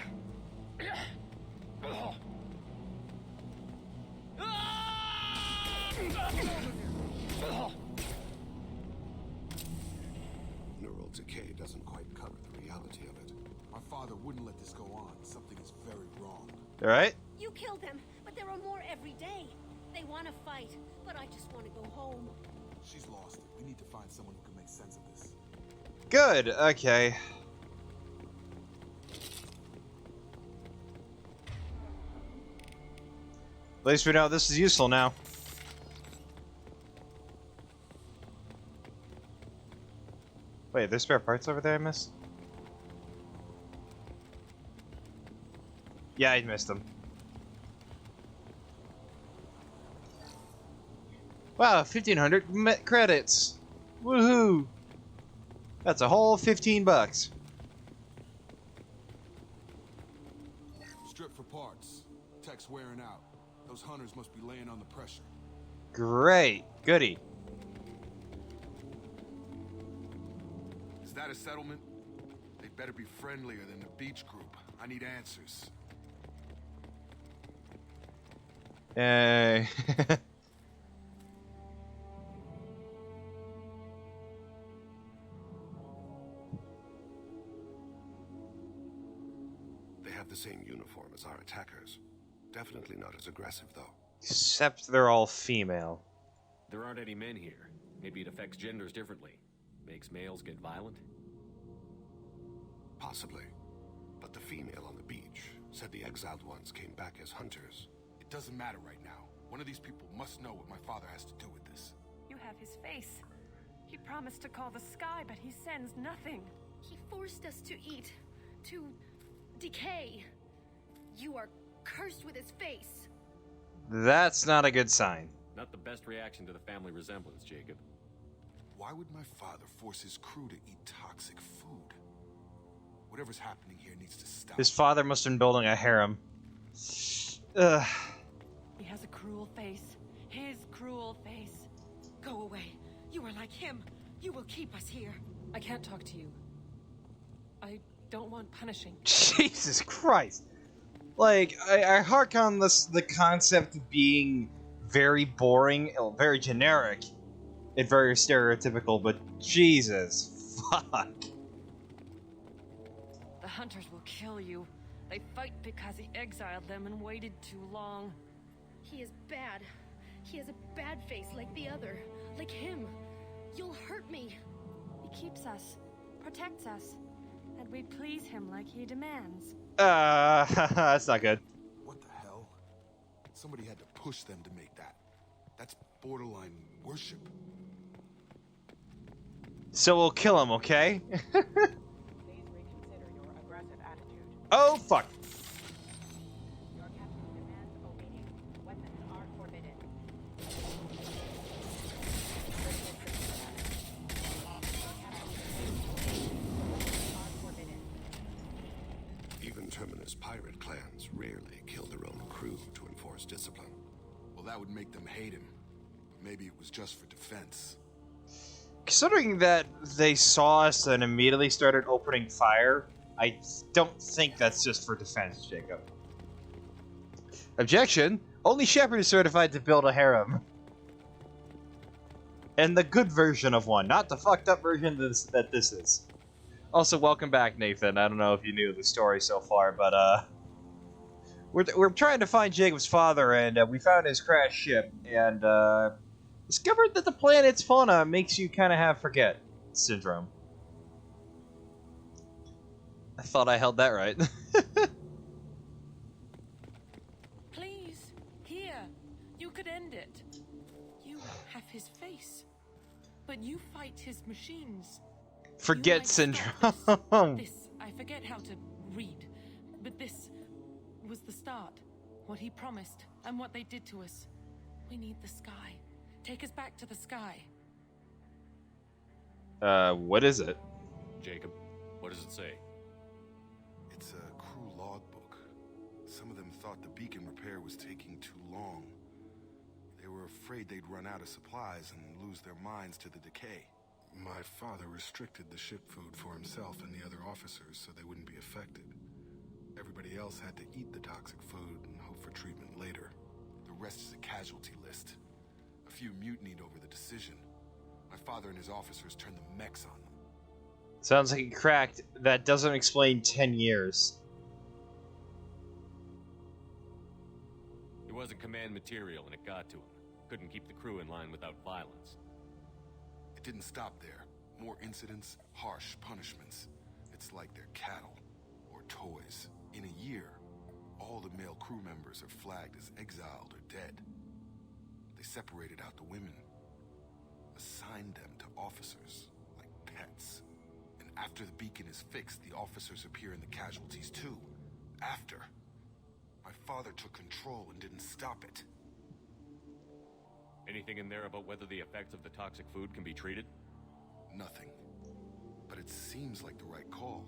Neural decay doesn't quite cover the reality of it. My father wouldn't let this go on. Something is very wrong. All right. You killed them, but there are more every day. They want to fight, but I just want to go home. She's lost it. We need to find someone who can make sense of this. Good. Okay. At least we know this is useful now. Wait, there's spare parts over there I missed? Yeah, I missed them. Wow, 1,500 credits! Woohoo! That's a whole 15 bucks. Strip for parts. Tech's wearing out. Those hunters must be laying on the pressure. Great. Goody. Is that a settlement? They better be friendlier than the beach group. I need answers. Hey. They have the same uniform as our attackers. Definitely not as aggressive, though. Except they're all female. There aren't any men here. Maybe it affects genders differently. Makes males get violent? Possibly. But the female on the beach said the exiled ones came back as hunters. It doesn't matter right now. One of these people must know what my father has to do with this. You have his face. He promised to call the sky, but he sends nothing. He forced us to eat, to decay. You are cursed with his face. That's not a good sign. Not the best reaction to the family resemblance, Jacob. Why would my father force his crew to eat toxic food? Whatever's happening here needs to stop. His father must have been building a harem. Ugh. He has a cruel face. His cruel face. Go away. You are like him. You will keep us here. I can't talk to you. I don't want punishing. Jesus Christ. Like, I hark on the concept of being very boring, very generic, and very stereotypical, but Jesus, fuck. The hunters will kill you. They fight because he exiled them and waited too long. He is bad. He has a bad face like the other. Like him. You'll hurt me. He keeps us, protects us, and we please him like he demands. That's not good. What the hell? Somebody had to push them to make that. That's borderline worship. So we'll kill him, okay? Please reconsider your aggressive attitude. Oh, fuck. Your captain demands obedience. Weapons are forbidden. Even Terminus pirate clans rarely kill their own crew to enforce discipline. Well, that would make them hate him. Maybe it was just for defense. Considering that they saw us and immediately started opening fire, I don't think that's just for defense, Jacob. Objection! Only Shepard is certified to build a harem. And the good version of one, not the fucked up version that this is. Also, welcome back, Nathan. I don't know if you knew the story so far, but we're trying to find Jacob's father, and we found his crashed ship, and discovered that the planet's fauna makes you kind of have forget syndrome. I thought I held that right. Please, here. You could end it. You have his face. But you fight his machines. Forget syndrome. This, I forget how to read. But this was the start. What he promised, and what they did to us. We need the sky. Take us back to the sky. What is it? Jacob, what does it say? It's a crew logbook. Some of them thought the beacon repair was taking too long. They were afraid they'd run out of supplies and lose their minds to the decay. My father restricted the ship food for himself and the other officers so they wouldn't be affected. Everybody else had to eat the toxic food and hope for treatment later. The rest is a casualty list. A few mutinied over the decision. My father and his officers turned the mechs on them. Sounds like it cracked. That doesn't explain 10 years. It wasn't command material and it got to him. Couldn't keep the crew in line without violence. It didn't stop there. More incidents, harsh punishments. It's like they're cattle or toys. In a year, all the male crew members are flagged as exiled or dead. They separated out the women, assigned them to officers, like pets. And after the beacon is fixed, the officers appear in the casualties too. After. My father took control and didn't stop it. Anything in there about whether the effects of the toxic food can be treated? Nothing. But it seems like the right call.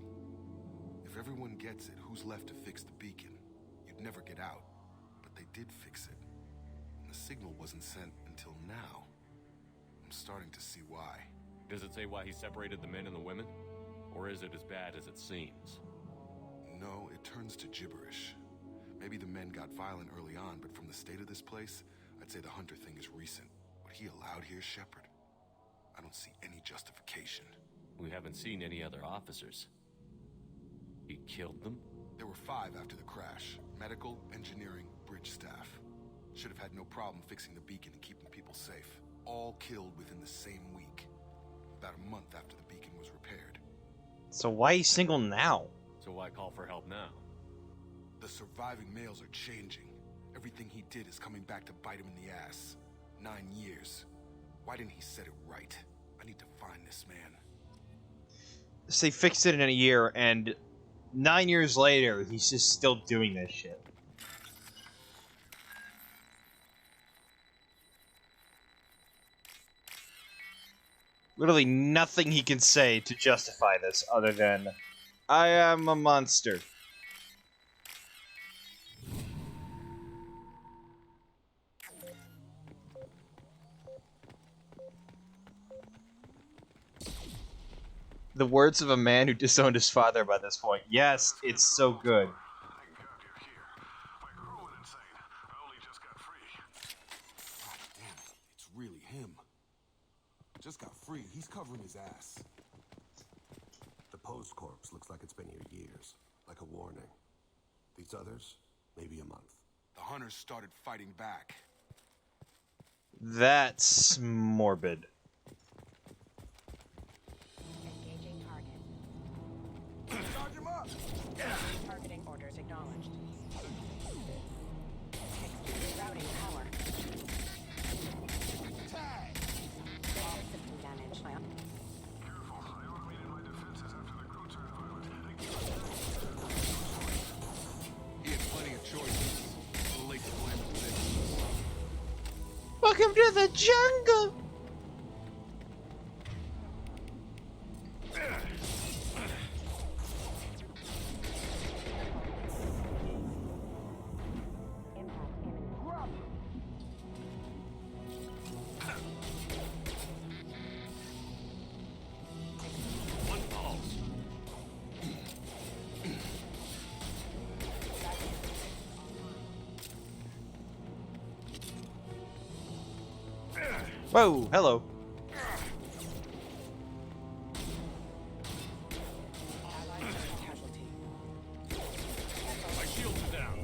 If everyone gets it, who's left to fix the beacon? You'd never get out. But they did fix it. And the signal wasn't sent until now. I'm starting to see why. Does it say why he separated the men and the women? Or is it as bad as it seems? know, it turns to gibberish. Maybe the men got violent early on, but from the state of this place, I'd say the Hunter thing is recent. What he allowed here, Shepard, I don't see any justification. We haven't seen any other officers. He killed them? There were 5 after the crash. Medical, engineering, bridge staff. Should have had no problem fixing the beacon and keeping people safe. All killed within the same week. About a month after the beacon was repaired. So why he's single now? So why call for help now? The surviving males are changing. Everything he did is coming back to bite him in the ass. 9 years. Why didn't he set it right? I need to find this man. So they fixed it in a year, and 9 years later, he's just still doing this shit. Literally nothing he can say to justify this other than, I am a monster. The words of a man who disowned his father by this point. Yes, it's so good. Damn it, it's really him. Just got free. He's covering his ass. The post corpse looks like it's been here years. Like a warning. These others, maybe a month. The Hunters started fighting back. That's morbid. Engaging target. Charge him up! Targeting orders acknowledged. Rerouting power. Tag! All system damage. He had plenty of choices. Too late to blame the victims. Welcome to the jungle! Whoa, hello. My shields are down.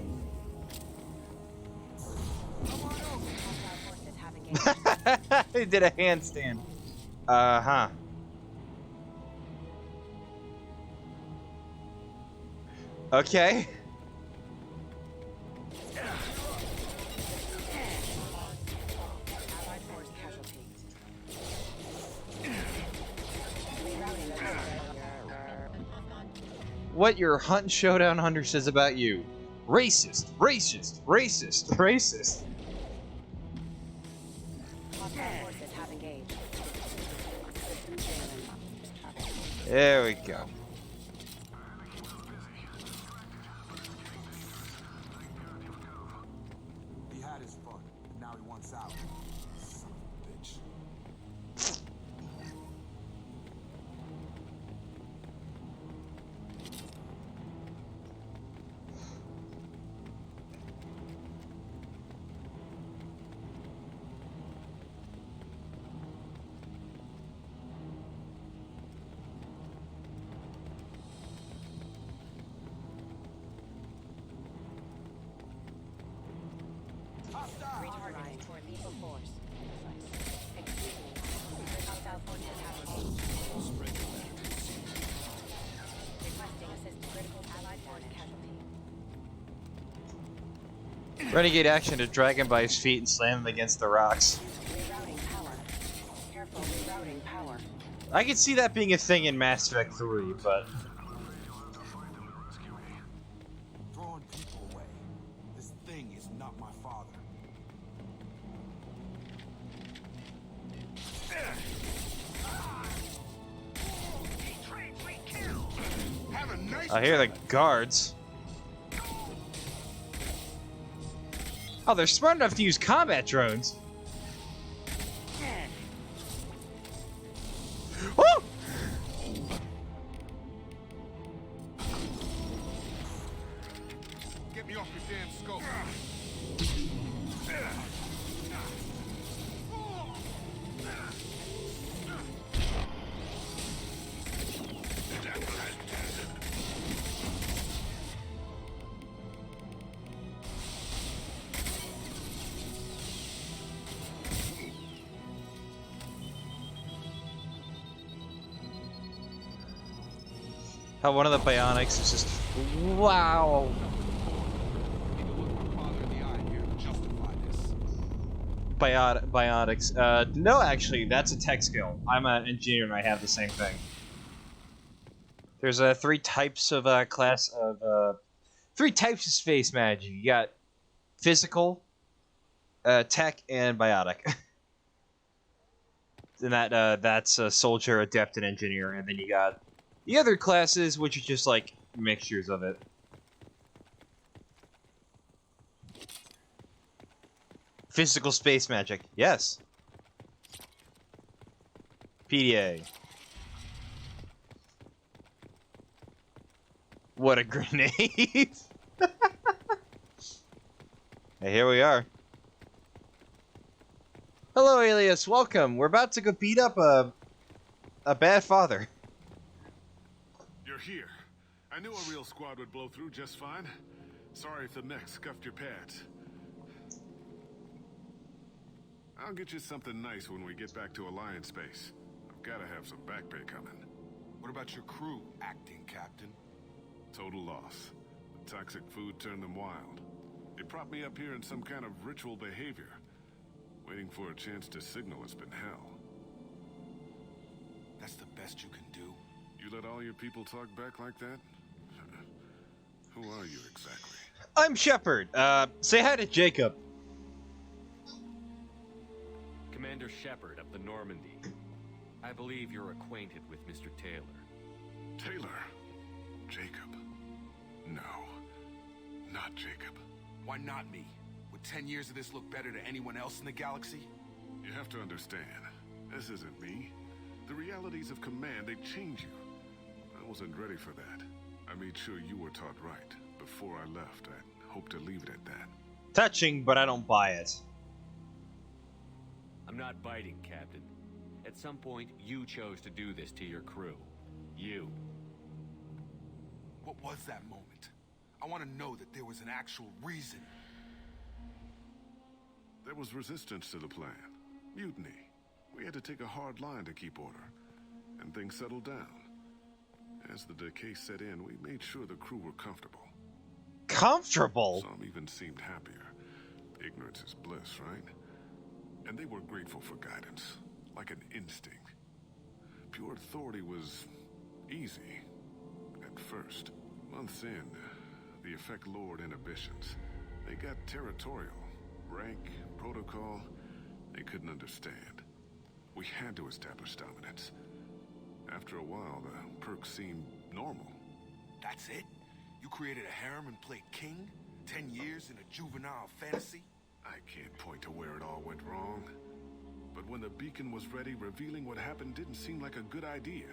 He did a handstand. Uh-huh. Okay. What your Hunt Showdown Hunter says about you. Racist, racist, racist, racist. Forces have engaged. There we go. He had his fun, and now he wants out. Son of a bitch. Retargeting toward lethal force. Excuse me. Hostile forces have engaged. Requesting assist critical allied force casualty. Renegade action to drag him by his feet and slam him against the rocks. Rerouting power. Careful rerouting power. I could see that being a thing in Mass Effect 3, but... Throwing people away. This thing is not my father. Have a nice I hear the guards. Oh, they're smart enough to use combat drones. Woo! off your damn scope. How one of the bionics is just wow. Biotics. No, actually, that's a tech skill. I'm an engineer and I have the same thing. There's three types of three types of space magic. You got physical, tech, and biotic. And that's a soldier, adept, and engineer. And then you got the other classes, which are just like mixtures of it. Physical space magic, yes. PDA. What a grenade! Hey, here we are. Hello, Alias. Welcome. We're about to go beat up a bad father. You're here. I knew a real squad would blow through just fine. Sorry if the mech scuffed your pads. I'll get you something nice when we get back to Alliance space. I've gotta have some back pay coming. What about your crew, acting captain? Total loss. The toxic food turned them wild. They propped me up here in some kind of ritual behavior. Waiting for a chance to signal has been hell. That's the best you can do? You let all your people talk back like that? Who are you exactly? I'm Shepard. Say hi to Jacob. Commander Shepard of the Normandy. I believe you're acquainted with Mr. Taylor. Taylor? Jacob? No. Not Jacob. Why not me? Would 10 years of this look better to anyone else in the galaxy? You have to understand, this isn't me. The realities of command, they change you. I wasn't ready for that. I made sure you were taught right. Before I left, I hoped to leave it at that. Touching, but I don't buy it. I'm not biting, Captain. At some point, you chose to do this to your crew. You. What was that moment? I want to know that there was an actual reason. There was resistance to the plan. Mutiny. We had to take a hard line to keep order. And things settled down. As the decay set in, we made sure the crew were comfortable. Comfortable? Some even seemed happier. Ignorance is bliss, right? And they were grateful for guidance. Like an instinct. Pure authority was easy. At first. Months in, the effect lowered inhibitions. They got territorial. Rank, protocol, they couldn't understand. We had to establish dominance. After a while, the perks seemed normal. That's it? You created a harem and played king? 10 years in a juvenile fantasy? I can't point to where it all went wrong. But when the beacon was ready, revealing what happened didn't seem like a good idea.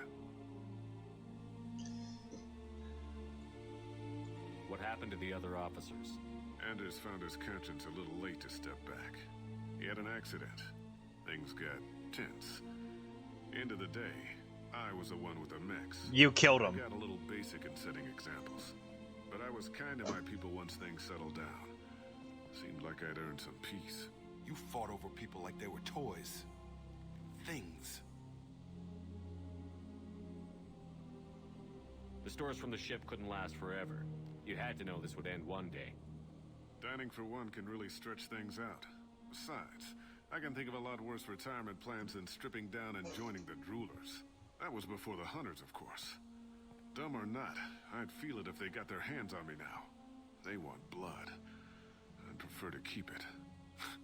What happened to the other officers? Anders found his conscience a little late to step back. He had an accident. Things got tense. End of the day, I was the one with the mix. You killed him. I got a little basic in setting examples. But I was kind to my people once things settled down. Seemed like I'd earned some peace. You fought over people like they were toys. Things. The stores from the ship couldn't last forever. You had to know this would end one day. Dining for one can really stretch things out. Besides, I can think of a lot worse retirement plans than stripping down and joining the Droolers. That was before the Hunters, of course. Dumb or not, I'd feel it if they got their hands on me now. They want blood. I'd prefer to keep it.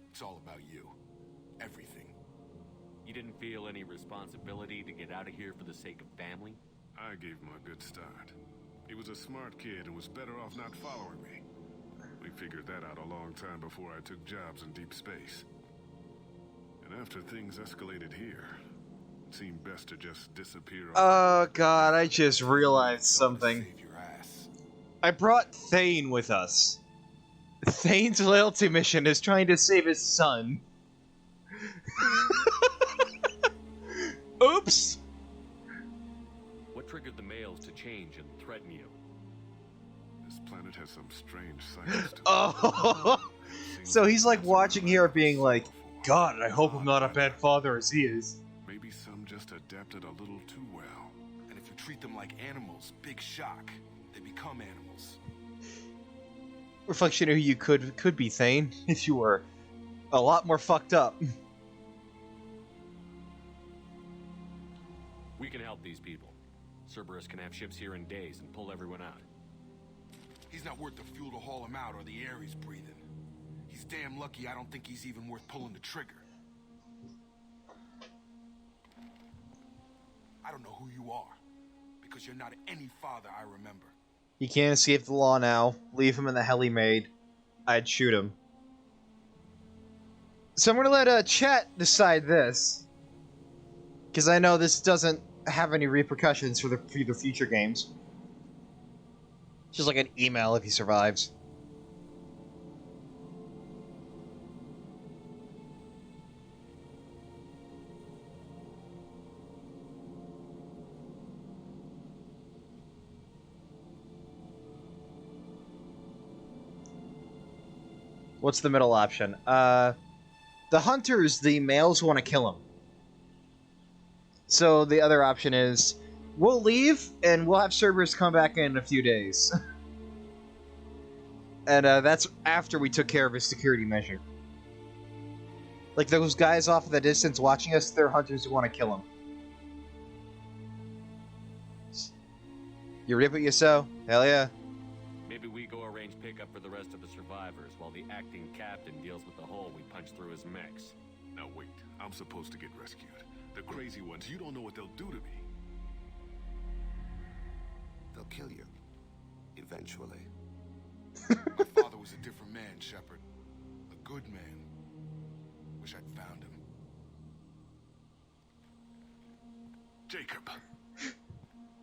It's all about you. Everything. You didn't feel any responsibility to get out of here for the sake of family? I gave him a good start. He was a smart kid and was better off not following me. We figured that out a long time before I took jobs in deep space. And after things escalated here, it seemed best to just disappear. Oh god, I just realized something. I brought Thane with us. Thane's loyalty mission is trying to save his son. Oops! What triggered the males to change and threaten you? This planet has some strange science to Oh! So he's like watching here being like, God, I hope I'm not a bad father as he is. Maybe some just adapted a little too well. And if you treat them like animals, big shock. They become animals. Reflection of who you could be, Thane, if you were a lot more fucked up. We can help these people. Cerberus can have ships here in days and pull everyone out. He's not worth the fuel to haul him out or the air he's breathing. He's damn lucky I don't think he's even worth pulling the trigger. I don't know who you are, because you're not any father I remember. He can't escape the law now. Leave him in the hell he made. I'd shoot him. So I'm gonna let chat decide this, because I know this doesn't have any repercussions for the future games. Just like an email if he survives. What's the middle option? The hunters, the males want to kill him. So the other option is, we'll leave, and we'll have Cerberus come back in a few days. And that's after we took care of his security measure. Like, those guys off in the distance watching us, they're hunters who want to kill him. You rip it, you so? Hell yeah. Maybe we go arrange pickup for the rest of the survivors while the acting captain deals with the hole we punched through his mechs. Now wait, I'm supposed to get rescued. The crazy ones, you don't know what they'll do to me. They'll kill you. Eventually. My father was a different man, Shepard. A good man. Wish I'd found him. Jacob.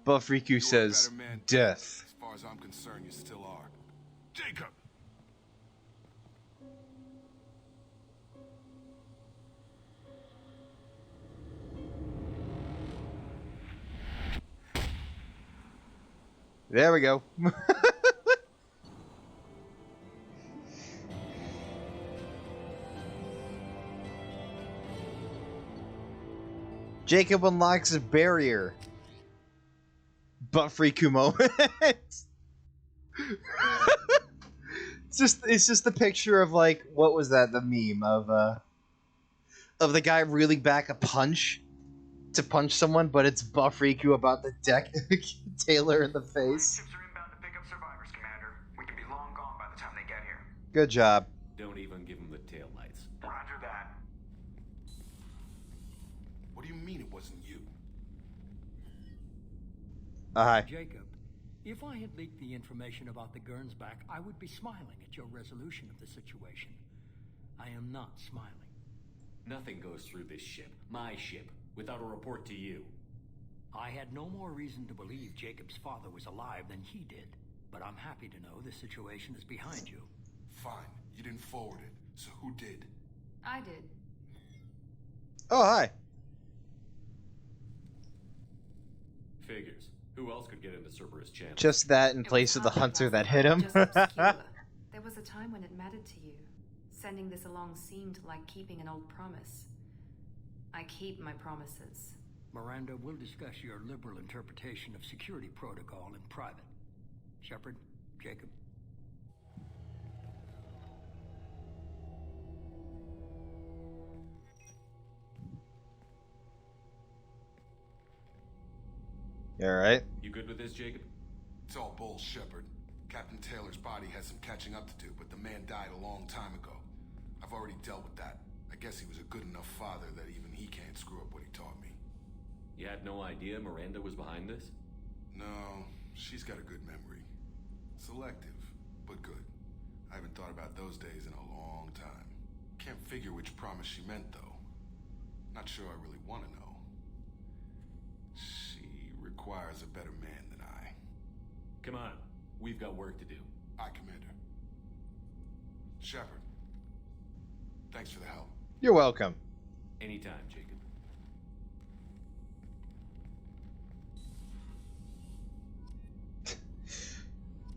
Buff Riku says, death. As far as I'm concerned, you still are. Jacob! There we go. Jacob unlocks a barrier. Buff Riku moment. It's just the picture of, like, what was that? The meme of the guy reeling back a punch to punch someone, but it's Buff Riku about the deck Taylor in the face. Ships are inbound to pick up survivors, Commander. We can be long gone by the time they get here. Good job. Don't even give him the taillights. Roger that. What do you mean it wasn't you? Hi. Jacob, if I had leaked the information about the Gernsback, I would be smiling at your resolution of the situation. I am not smiling. Nothing goes through this ship, my ship, without a report to you. I had no more reason to believe Jacob's father was alive than he did, but I'm happy to know the situation is behind you. Fine, you didn't forward it, so who did? I did. Oh, hi. Figures. Who else could get into Cerberus channel? Just that in place of the hunter that hit him. Just obscure. There was a time when it mattered to you. Sending this along seemed like keeping an old promise. I keep my promises. Miranda, we'll discuss your liberal interpretation of security protocol in private. Shepard, Jacob. You alright? You good with this, Jacob? It's all bull, Shepard. Captain Taylor's body has some catching up to do, but the man died a long time ago. I've already dealt with that. I guess he was a good enough father that even he can't screw up what he taught me. You had no idea Miranda was behind this? No, she's got a good memory. Selective, but good. I haven't thought about those days in a long time. Can't figure which promise she meant, though. Not sure I really want to know. She requires a better man than I. Come on, we've got work to do. Aye, Commander. Shepard, thanks for the help. You're welcome. Anytime, Jacob.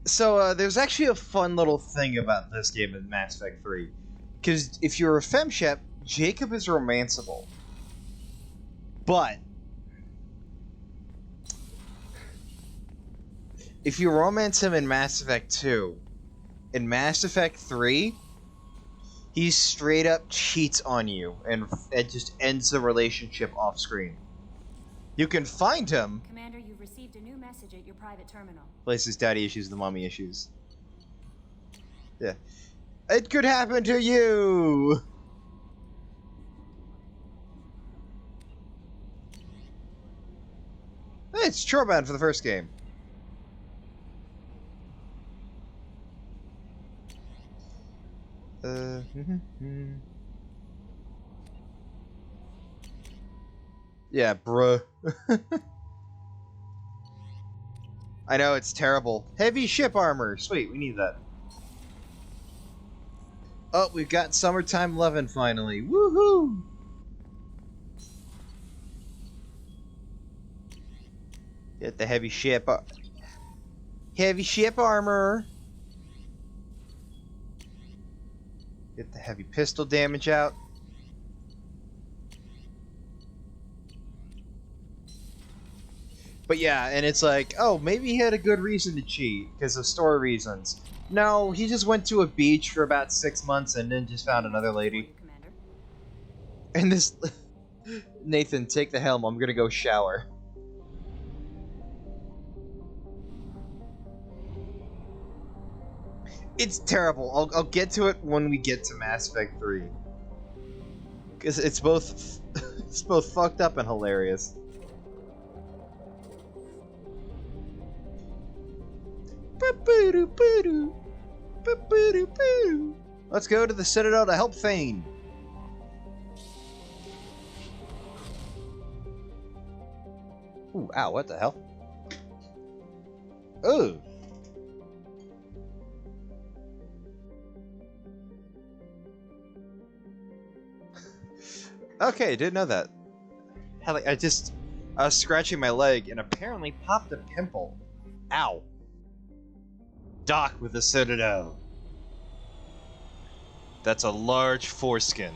So, there's actually a fun little thing about this game in Mass Effect 3. Because if you're a femshep, Jacob is romanceable. But if you romance him in Mass Effect 2, in Mass Effect 3, he straight up cheats on you, and it just ends the relationship off screen. You can find him. Commander, you've received a new message at your private terminal. Places daddy issues, the mommy issues. Yeah. It could happen to you! Hey, it's Troban for the first game. Yeah, bruh. I know, it's terrible. Heavy ship armor. Sweet, we need that. Oh, we've got Summertime Lovin' finally. Woohoo! Get the heavy ship armor. Get the heavy pistol damage out. But yeah, and it's like, oh, maybe he had a good reason to cheat because of story reasons. No, he just went to a beach for about 6 months and then just found another lady. And this... Nathan, take the helm. I'm gonna go shower. It's terrible. I'll get to it when we get to Mass Effect 3. Because it's both... it's both fucked up and hilarious. Let's go to the Citadel to help Thane. Ooh, ow, what the hell? Ooh. Okay, didn't know that. Hell, I was scratching my leg and apparently popped a pimple. Ow. Dock with the Citadel. That's a large foreskin.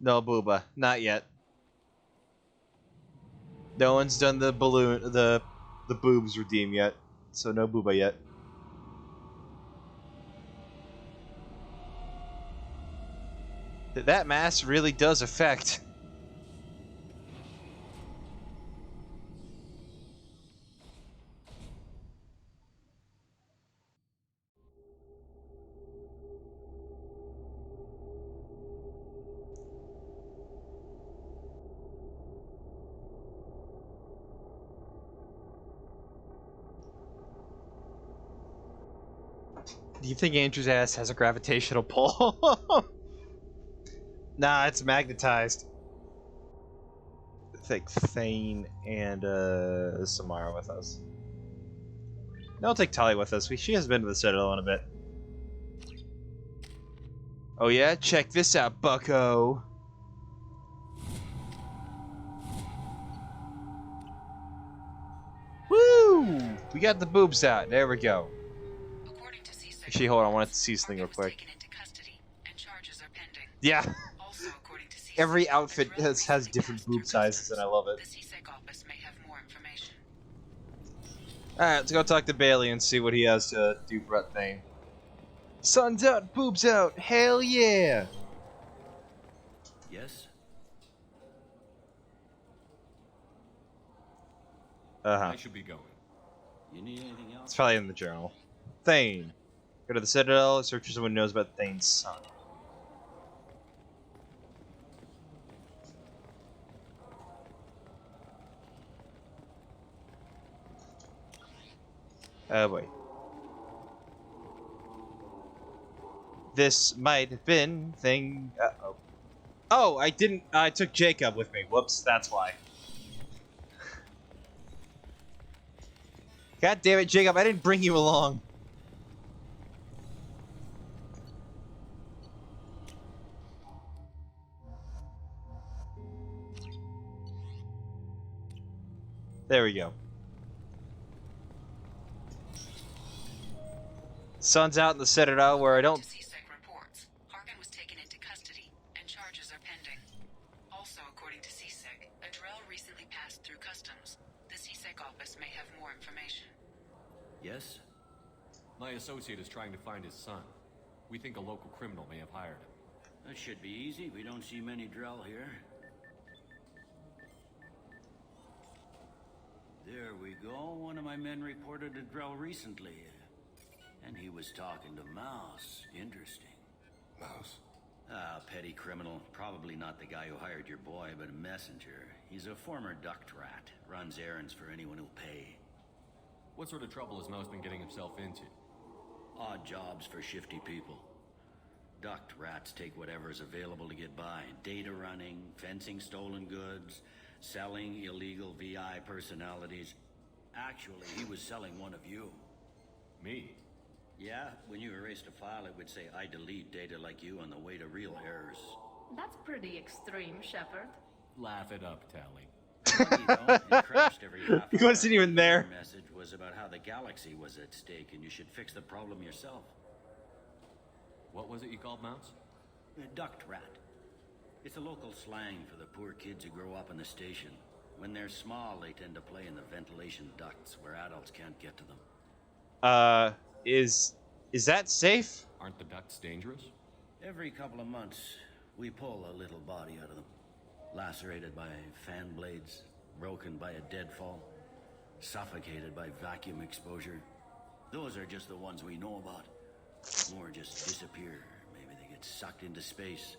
No, Booba. Not yet. No one's done the balloon, the boobs redeem yet. So no Booba yet. That mask really does affect. Do you think Andrew's ass has a gravitational pull? Nah, it's magnetized. I think Thane and Samara with us. No, I'll take Tali with us. She hasn't been to the Citadel in a bit. Oh yeah? Check this out, bucko. Woo! We got the boobs out. There we go. Actually, hold on. I want to see something real quick. Yeah. Every outfit has different boob sizes, and I love it. Alright, let's go talk to Bailey and see what he has to do for that thing. Sun's out, boobs out, hell yeah! Yes? I should be going. You need anything else? It's probably in the journal. Thane. Go to the Citadel, search for someone who knows about Thane's son. Oh boy. This might have been thing. Uh-oh. Oh, I didn't. I took Jacob with me. Whoops, that's why. God damn it, Jacob, I didn't bring you along. There we go. Sun's out in the Citadel where I don't... CSEC reports. Harkin was taken into custody, and charges are pending. Also, according to CSEC, Adrell recently passed through customs. The CSEC office may have more information. Yes? My associate is trying to find his son. We think a local criminal may have hired him. That should be easy. We don't see many Drell here. There we go. One of my men reported a Drell recently. And he was talking to Mouse. Interesting. Mouse? Ah, petty criminal. Probably not the guy who hired your boy, but a messenger. He's a former duct rat. Runs errands for anyone who'll pay. What sort of trouble has Mouse been getting himself into? Odd jobs for shifty people. Duct rats take whatever is available to get by. Data running, fencing stolen goods, selling illegal VI personalities. Actually, he was selling one of you. Me? Yeah, when you erased a file, it would say, I delete data like you on the way to real errors. That's pretty extreme, Shepard. Laugh it up, Tally. It crashed every half He wasn't even there. Your message was about how the galaxy was at stake and you should fix the problem yourself. What was it you called Mouse? A duct rat. It's a local slang for the poor kids who grow up in the station. When they're small, they tend to play in the ventilation ducts where adults can't get to them. Is that safe? Aren't the ducts dangerous? Every couple of months, we pull a little body out of them. Lacerated by fan blades, broken by a deadfall, suffocated by vacuum exposure. Those are just the ones we know about. More just disappear. Maybe they get sucked into space.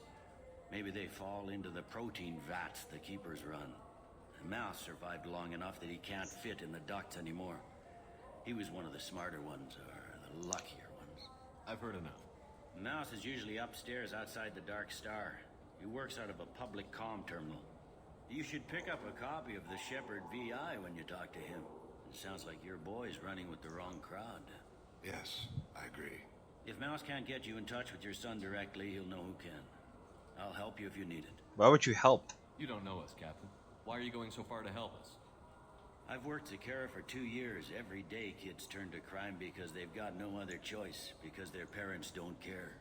Maybe they fall into the protein vats the keepers run. Mouse survived long enough that he can't fit in the ducts anymore. He was one of the smarter ones, or the luckier ones. I've heard enough. Mouse is usually upstairs outside the Dark Star. He works out of a public comm terminal. You should pick up a copy of the Shepard VI when you talk to him. It sounds like your boy's running with the wrong crowd. Yes, I agree. If Mouse can't get you in touch with your son directly, he'll know who can. I'll help you if you need it. Why would you help? You don't know us, Captain. Why are you going so far to help us? I've worked at Kara for 2 years. Every day kids turn to crime because they've got no other choice, because their parents don't care.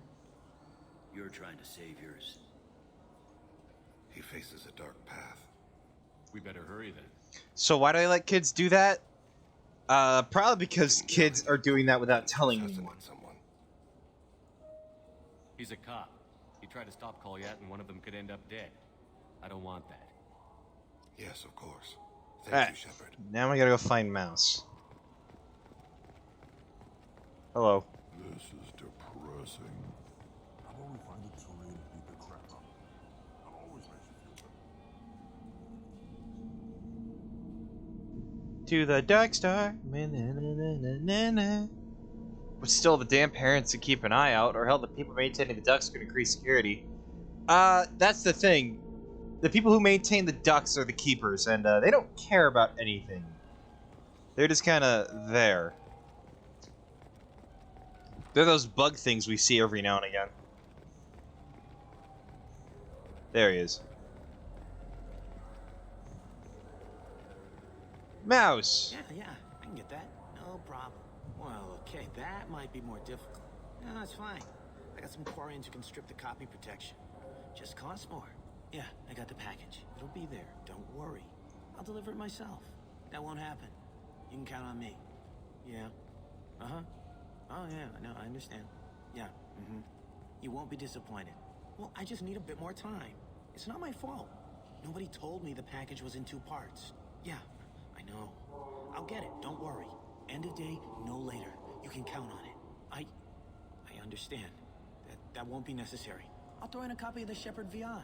You're trying to save yours. He faces a dark path. We better hurry then. So why do I let kids do that? Probably because kids are doing that without telling anyone. He's a cop. He tried to stop Kolyat and one of them could end up dead. I don't want that. Yes, of course. Thank Alright, you, Shepard. now I gotta go find Mouse. Hello. This is depressing. How about we find a terrain and beat the crap out of it? That always makes you feel better. To the Dark Star. But still, the damn parents to keep an eye out, or hell, the people maintaining the ducts could increase security. That's the thing. The people who maintain the ducts are the keepers, and they don't care about anything. They're just kind of there. They're those bug things we see every now and again. There he is. Mouse! Yeah, I can get that. No problem. Well, okay, that might be more difficult. No, it's fine. I got some Quarians who can strip the copy protection. Just costs more. Yeah, I got the package. It'll be there. Don't worry. I'll deliver it myself. That won't happen. You can count on me. Yeah. Uh-huh. Oh, yeah, no, I understand. Yeah, You won't be disappointed. Well, I just need a bit more time. It's not my fault. Nobody told me the package was in 2 parts. Yeah, I know. I'll get it, don't worry. End of day, no later. You can count on it. I understand. That won't be necessary. I'll throw in a copy of the Shepard VI.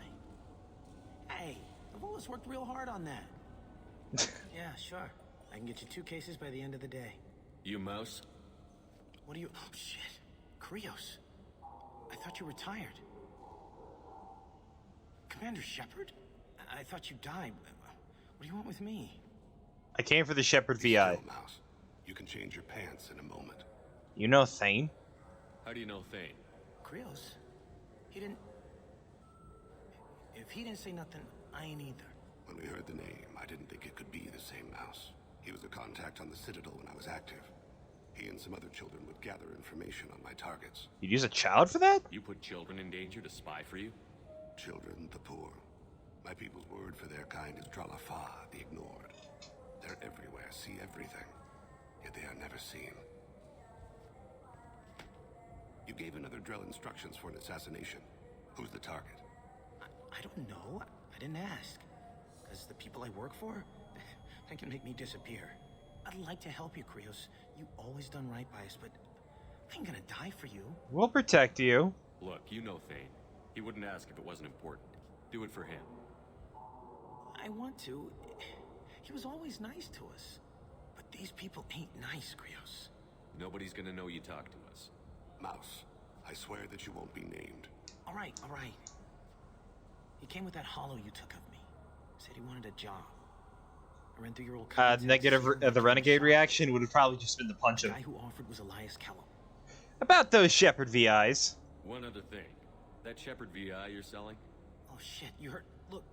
Hey, the Volus worked real hard on that. Yeah, sure. I can get you 2 cases by the end of the day. You Mouse? What are you... Oh, shit. Krios. I thought you retired. Commander Shepard? I thought you died. What do you want with me? I came for the Shepard VI. Mouse. You can change your pants in a moment. You know Thane? How do you know Thane? Krios? He didn't... If he didn't say nothing, I ain't either. When we heard the name, I didn't think it could be the same Mouse. He was a contact on the Citadel when I was active. He and some other children would gather information on my targets. You'd use a child for that? You put children in danger to spy for you? Children, the poor. My people's word for their kind is Dralafa, the ignored. They're everywhere, see everything. Yet they are never seen. You gave another Drell instructions for an assassination. Who's the target? I don't know. I didn't ask. Because the people I work for, they can make me disappear. I'd like to help you, Krios. You always done right by us, but I ain't gonna die for you. We'll protect you. Look, you know Thane. He wouldn't ask if it wasn't important. Do it for him. I want to. He was always nice to us. But these people ain't nice, Krios. Nobody's gonna know you talk to us. Mouse, I swear that you won't be named. All right. He came with that hollow you took of me. Said he wanted a job. I ran through your old Negative, the renegade reaction would have probably just been to punch him. The guy who offered was Elias Kellum. About those Shepard VIs. One other thing. That Shepard VI you're selling? Oh shit, you heard? Look,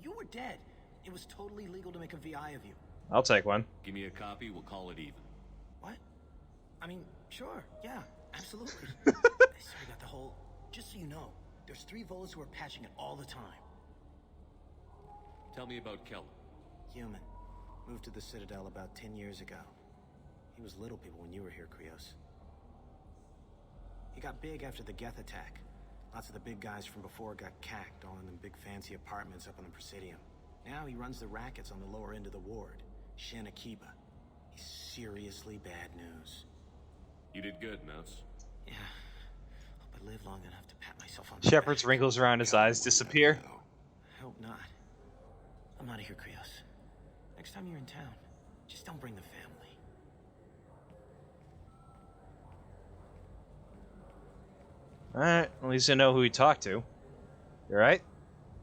you were dead. It was totally legal to make a VI of you. I'll take one. Give me a copy, we'll call it even. What? I mean, sure, yeah, absolutely. I sort of got the whole... Just so you know, there's 3 Volas who are patching it all the time. Tell me about Kellum. Human. Moved to the Citadel about 10 years ago. He was little people when you were here, Krios. He got big after the Geth attack. Lots of the big guys from before got cacked, all in them big fancy apartments up on the Presidium. Now he runs the rackets on the lower end of the ward, Shin Akiba. He's seriously bad news. You did good, Mouse. Yeah. Hope I live long enough to pat myself on the Shepard's back. wrinkles around his eyes disappear. I hope not. I'm out of here, Krios. Next time you're in town, just don't bring the family. Alright, at least I know who he talked to. You alright?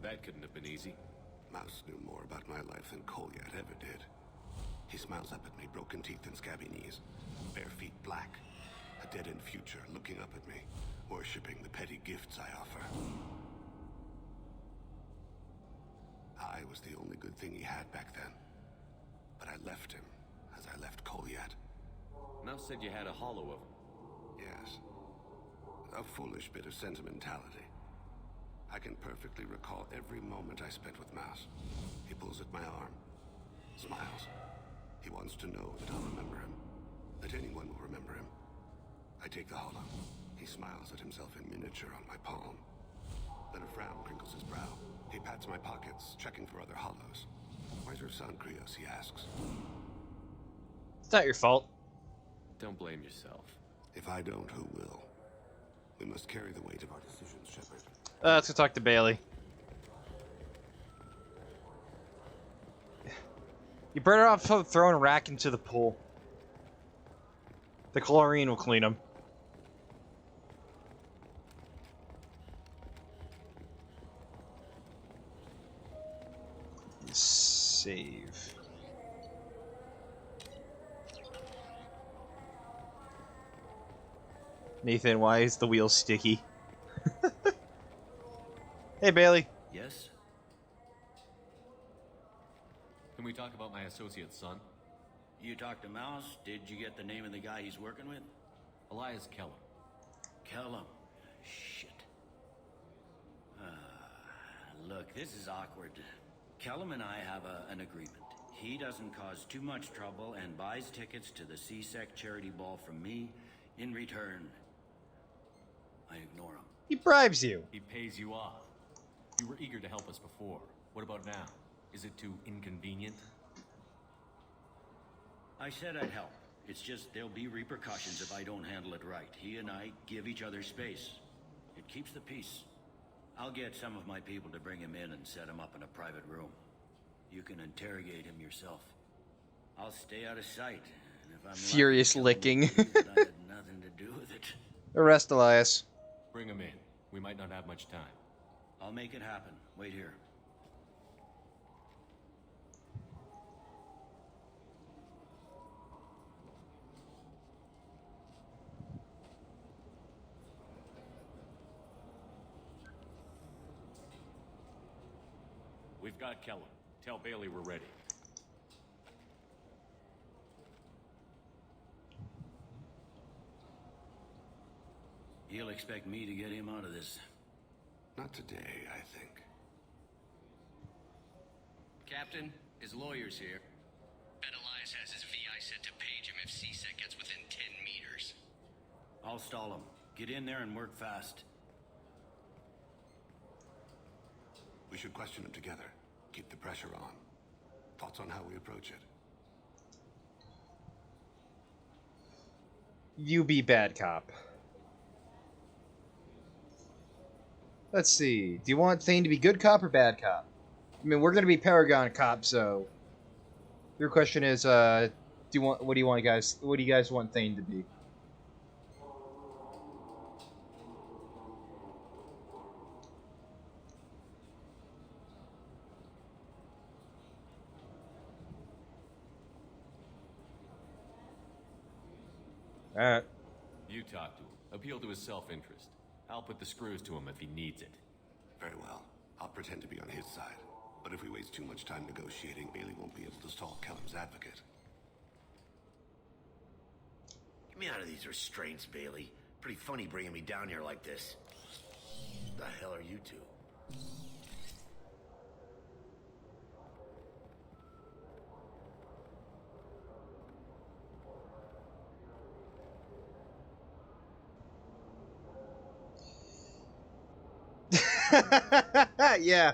That couldn't have been easy. Mouse knew more about my life than Kolyat ever did. He smiles up at me, broken teeth and scabby knees. Bare feet black. A dead-end future looking up at me, worshipping the petty gifts I offer. I was the only good thing he had back then. But I left him, as I left Kolyat. Mouse said you had a hollow of him. Yes. A foolish bit of sentimentality. I can perfectly recall every moment I spent with Mouse. He pulls at my arm, smiles. He wants to know that I'll remember him, that anyone will remember him. I take the hollow. He smiles at himself in miniature on my palm. Then a frown crinkles his brow. He pats my pockets, checking for other hollows. Where's your son, Krios? He asks. It's not your fault. Don't blame yourself. If I don't, who will? We must carry the weight of our decisions, Shepard. Let's go talk to Bailey. You better off throwing a rack into the pool. The chlorine will clean them. Save. Nathan, why is the wheel sticky? Hey, Bailey. Yes? Can we talk about my associate's son? You talked to Mouse? Did you get the name of the guy he's working with? Elias Kellum. Kellum. Shit. Look, this is awkward. Kellum and I have an agreement. He doesn't cause too much trouble and buys tickets to the C-Sec charity ball from me. In return, I ignore him. He bribes you. He pays you off. You were eager to help us before. What about now? Is it too inconvenient? I said I'd help. It's just there'll be repercussions if I don't handle it right. He and I give each other space. It keeps the peace. I'll get some of my people to bring him in and set him up in a private room. You can interrogate him yourself. I'll stay out of sight. And if I'm Furious licking. I had nothing to do with it. Arrest Elias. Bring him in. We might not have much time. I'll make it happen. Wait here. We've got Kellum. Tell Bailey we're ready. You'll expect me to get him out of this. Not today, I think. Captain, his lawyer's here. Bet Elias has his VI set to page him if CSEC gets within 10 meters. I'll stall him. Get in there and work fast. We should question him together. Keep the pressure on. Thoughts on how we approach it? You be bad cop. Let's see. Do you want Thane to be good cop or bad cop? I mean, we're gonna be Paragon cop, so your question is, what do you want, guys? What do you guys want Thane to be? Alright. You talk to him. Appeal to his self-interest. I'll put the screws to him if he needs it. Very well. I'll pretend to be on his side. But if we waste too much time negotiating, Bailey won't be able to stall Kellum's advocate. Get me out of these restraints, Bailey. Pretty funny bringing me down here like this. The hell are you two? Yeah,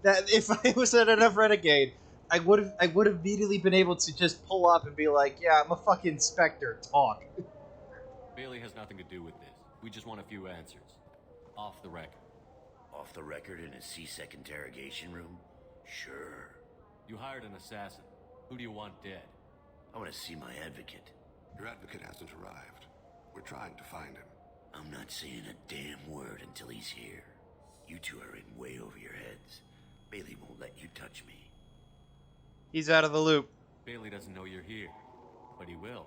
that if I was at enough renegade, I would have immediately been able to just pull up and be like, yeah, I'm a fucking Spectre. Talk. Bailey has nothing to do with this. We just want a few answers. Off the record. Off the record in a CSEC interrogation room? Sure. You hired an assassin. Who do you want dead? I want to see my advocate. Your advocate hasn't arrived. We're trying to find him. I'm not saying a damn word until he's here. You two are in way over your heads. Bailey won't let you touch me. He's out of the loop. Bailey doesn't know you're here, but he will.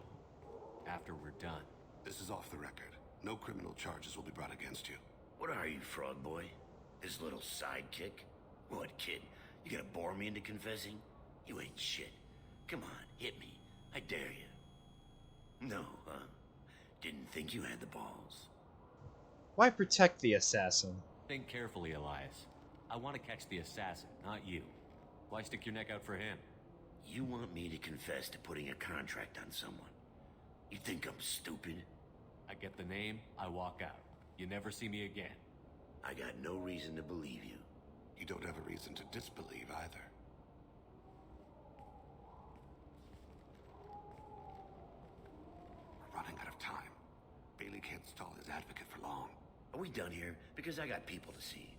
After we're done. This is off the record. No criminal charges will be brought against you. What are you, frog boy? His little sidekick? What, kid? You gonna bore me into confessing? You ain't shit. Come on, hit me. I dare you. No, huh? Didn't think you had the balls. Why protect the assassin? Think carefully, Elias. I want to catch the assassin, not you. Why stick your neck out for him? You want me to confess to putting a contract on someone? You think I'm stupid? I get the name, I walk out. You never see me again. I got no reason to believe you. You don't have a reason to disbelieve either. We're running out of time. Bailey can't stall his advocate for long. Are we done here? Because I got people to see.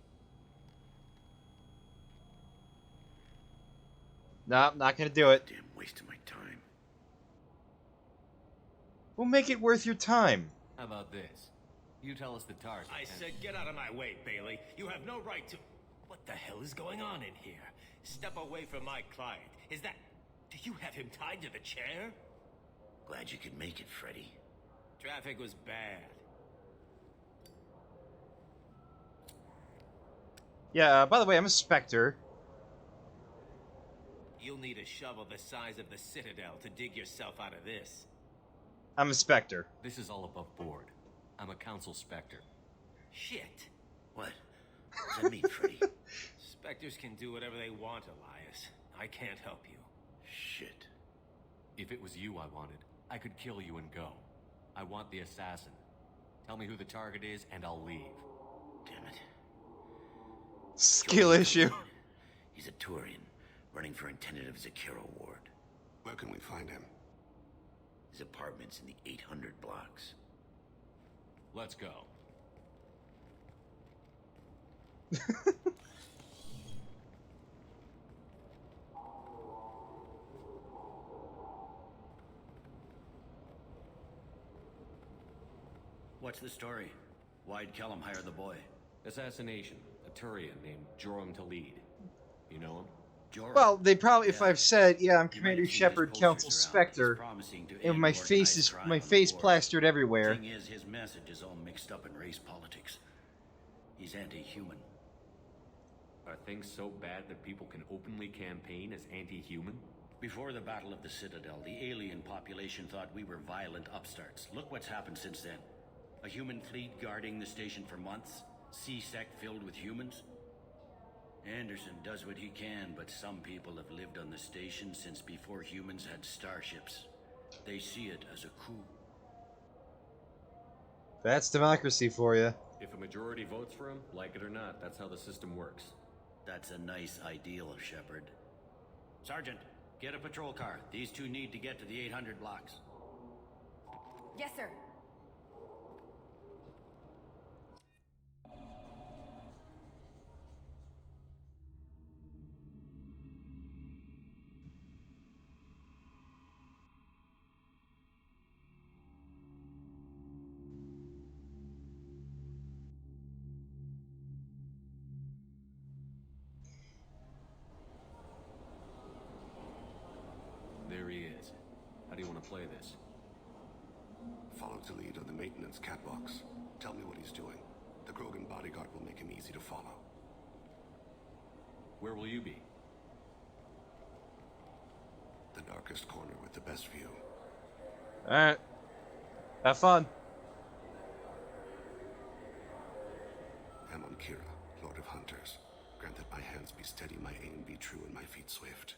No, not gonna do it. Damn waste of my time. We'll make it worth your time. How about this? You tell us the target. I said get out of my way, Bailey. You have no right to... What the hell is going on in here? Step away from my client. Is that... Do you have him tied to the chair? Glad you could make it, Freddy. Traffic was bad. Yeah, by the way, I'm a Spectre. You'll need a shovel the size of the Citadel to dig yourself out of this. I'm a Spectre. This is all above board. I'm a Council Spectre. Shit. What? What does that mean, Freddy? Spectres can do whatever they want, Elias. I can't help you. Shit. If it was you I wanted, I could kill you and go. I want the assassin. Tell me who the target is, and I'll leave. Damn it. Skill issue. He's a Turian, running for intendant of Zakero Ward. Where can we find him? His apartment's in the 800 blocks. Let's go. What's the story? Why'd Kellum hire the boy? Assassination. A Turian named Joram Talid. You know him? Joram? Well, they probably, if I've said, yeah, I'm Commander Shepard, Council Spectre, and my face plastered everywhere. Thing is, his message is all mixed up in race politics. He's anti-human. Are things so bad that people can openly campaign as anti-human? Before the Battle of the Citadel, the alien population thought we were violent upstarts. Look what's happened since then. A human fleet guarding the station for months, C-Sec filled with humans. Anderson does what he can, but some people have lived on the station since before humans had starships. They see it as a coup. That's democracy for you. If a majority votes for him, like it or not, that's how the system works. That's a nice ideal, Shepard. Sergeant, get a patrol car. These two need to get to the 800 blocks. Yes, sir. There he is. How do you want to play this? Follow to lead on the maintenance catwalks. Tell me what he's doing. The Krogan bodyguard will make him easy to follow. Where will you be? The darkest corner with the best view. Alright. Have fun. Amon Kira, Lord of Hunters. Grant that my hands be steady, my aim be true, and my feet swift.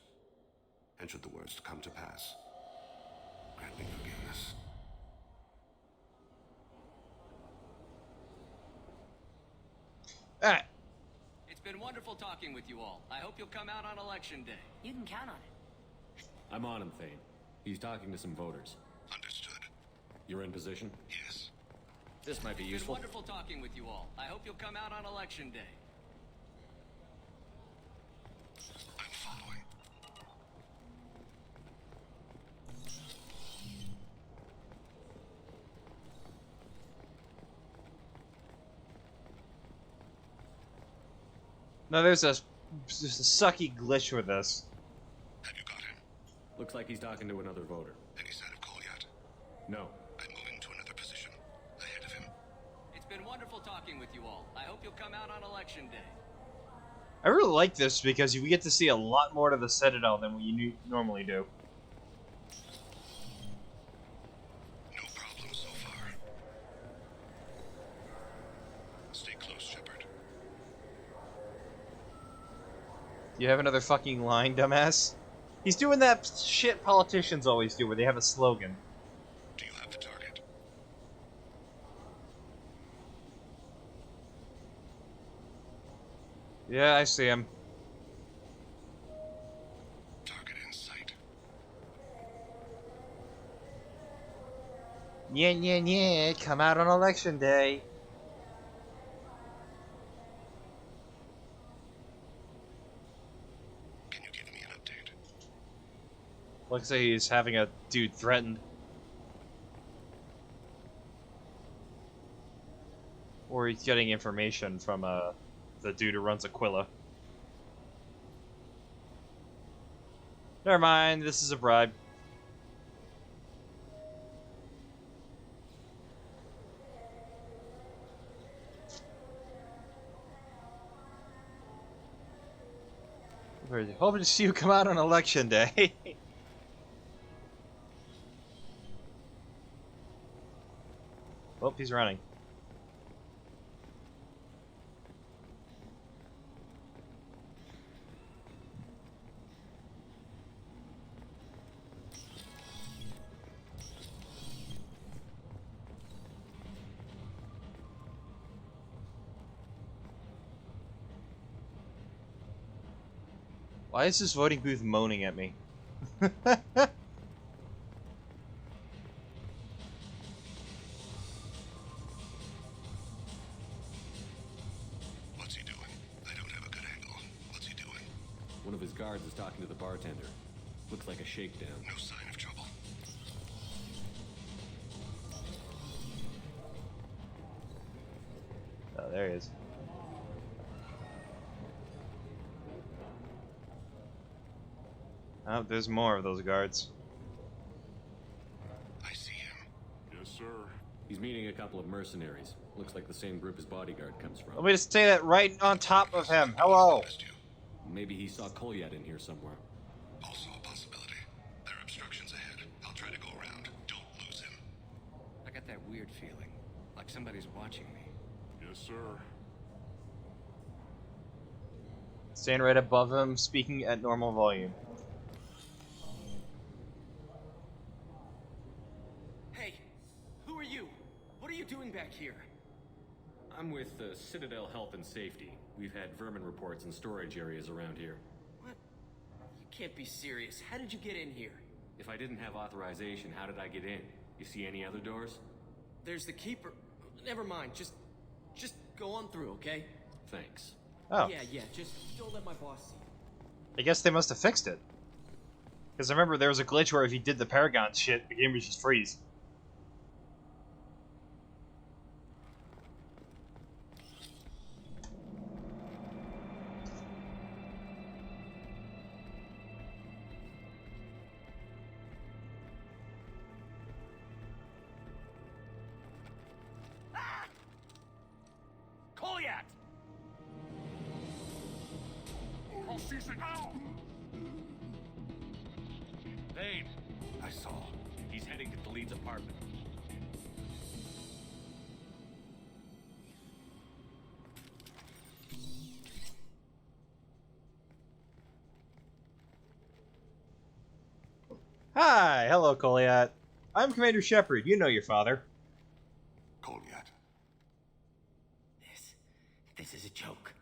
And should the worst come to pass, grant me forgiveness. Alright. It's been wonderful talking with you all. I hope you'll come out on election day. You can count on it. I'm on him, Thane. He's talking to some voters. Understood. You're in position? Yes. This might be It's useful. been wonderful talking with you all. I hope you'll come out on election day. I'm following. No, there's a sucky glitch with this. Have you got him? Looks like he's talking to another voter. Any sign of call yet? No. I'm moving to another position. Ahead of him. It's been wonderful talking with you all. I hope you'll come out on election day. I really like this because we get to see a lot more to the Citadel than we normally do. No problem so far. Stay close, Shepard. You have another fucking line, dumbass? He's doing that shit politicians always do, where they have a slogan. Do you have the target? Yeah, I see him. Target in sight. Yeah, come out on election day. Can you give me an update? Looks like he's having a dude threatened. Or he's getting information from the dude who runs Aquila. Never mind, this is a bribe. We're hoping to see you come out on election day. Oh, he's running. Why is this voting booth moaning at me? What's he doing? I don't have a good angle. What's he doing? One of his guards is talking to the bartender. Looks like a shakedown. No sign of trouble. Oh, there he is. Oh, there's more of those guards. I see him. Yes, sir. He's He's meeting a couple of mercenaries. Looks like the same group his bodyguard comes from. Let me just say that right on top of him. Hello. Maybe he saw Kolyat in here somewhere. Also a possibility. There are obstructions ahead. I'll try to go around. Don't lose him. I got that weird feeling, like somebody's watching me. Yes, sir. Staying right above him, speaking at normal volume. Hey, who are you? What are you doing back here? I'm with Citadel Health and Safety. We've had vermin reports in storage areas around here. What? You can't be serious. How did you get in here? If I didn't have authorization, how did I get in? You see any other doors? There's the keeper. Never mind. Just go on through, okay? Thanks. Oh. Yeah. Just don't let my boss see you. I guess they must have fixed it. Because I remember there was a glitch where if you did the Paragon shit, the game would just freeze. Kolyat! Call C6 now! Vane! I saw. He's heading to Khalid's apartment. Hi, hello, Kolyat. I'm Commander Shepard. You know your father. Kolyat. This is a joke.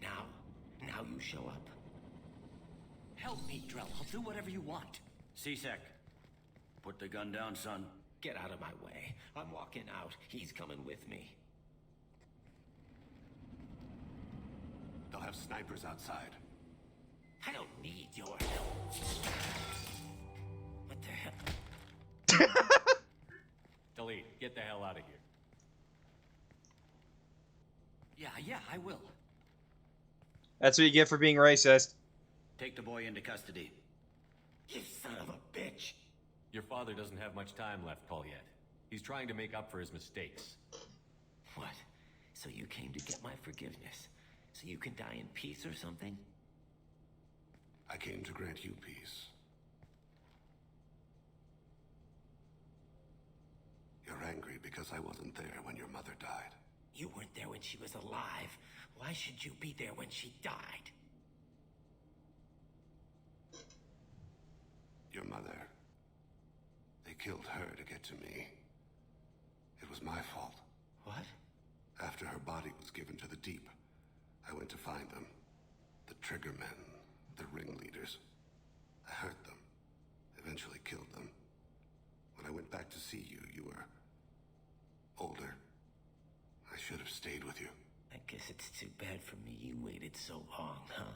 Now you show up. Help me, Drell. I'll do whatever you want. C-Sec, put the gun down, son. Get out of my way. I'm walking out. He's coming with me. They'll have snipers outside. I don't need your help. What the hell? Delete. Get the hell out of here. Yeah, I will. That's what you get for being racist. Take the boy into custody. You son of a bitch. Your father doesn't have much time left, Kolyat. He's trying to make up for his mistakes. What? So you came to get my forgiveness? So you can die in peace or something? I came to grant you peace. You're angry because I wasn't there when your mother died. You weren't there when she was alive. Why should you be there when she died? Your mother. They killed her to get to me. It was my fault. What? After her body was given to the Deep, I went to find them. The Triggermen, the ringleaders. I hurt them. Eventually killed them. When I went back to see you, you were older. I should have stayed with you. I guess it's too bad for me you waited so long, huh?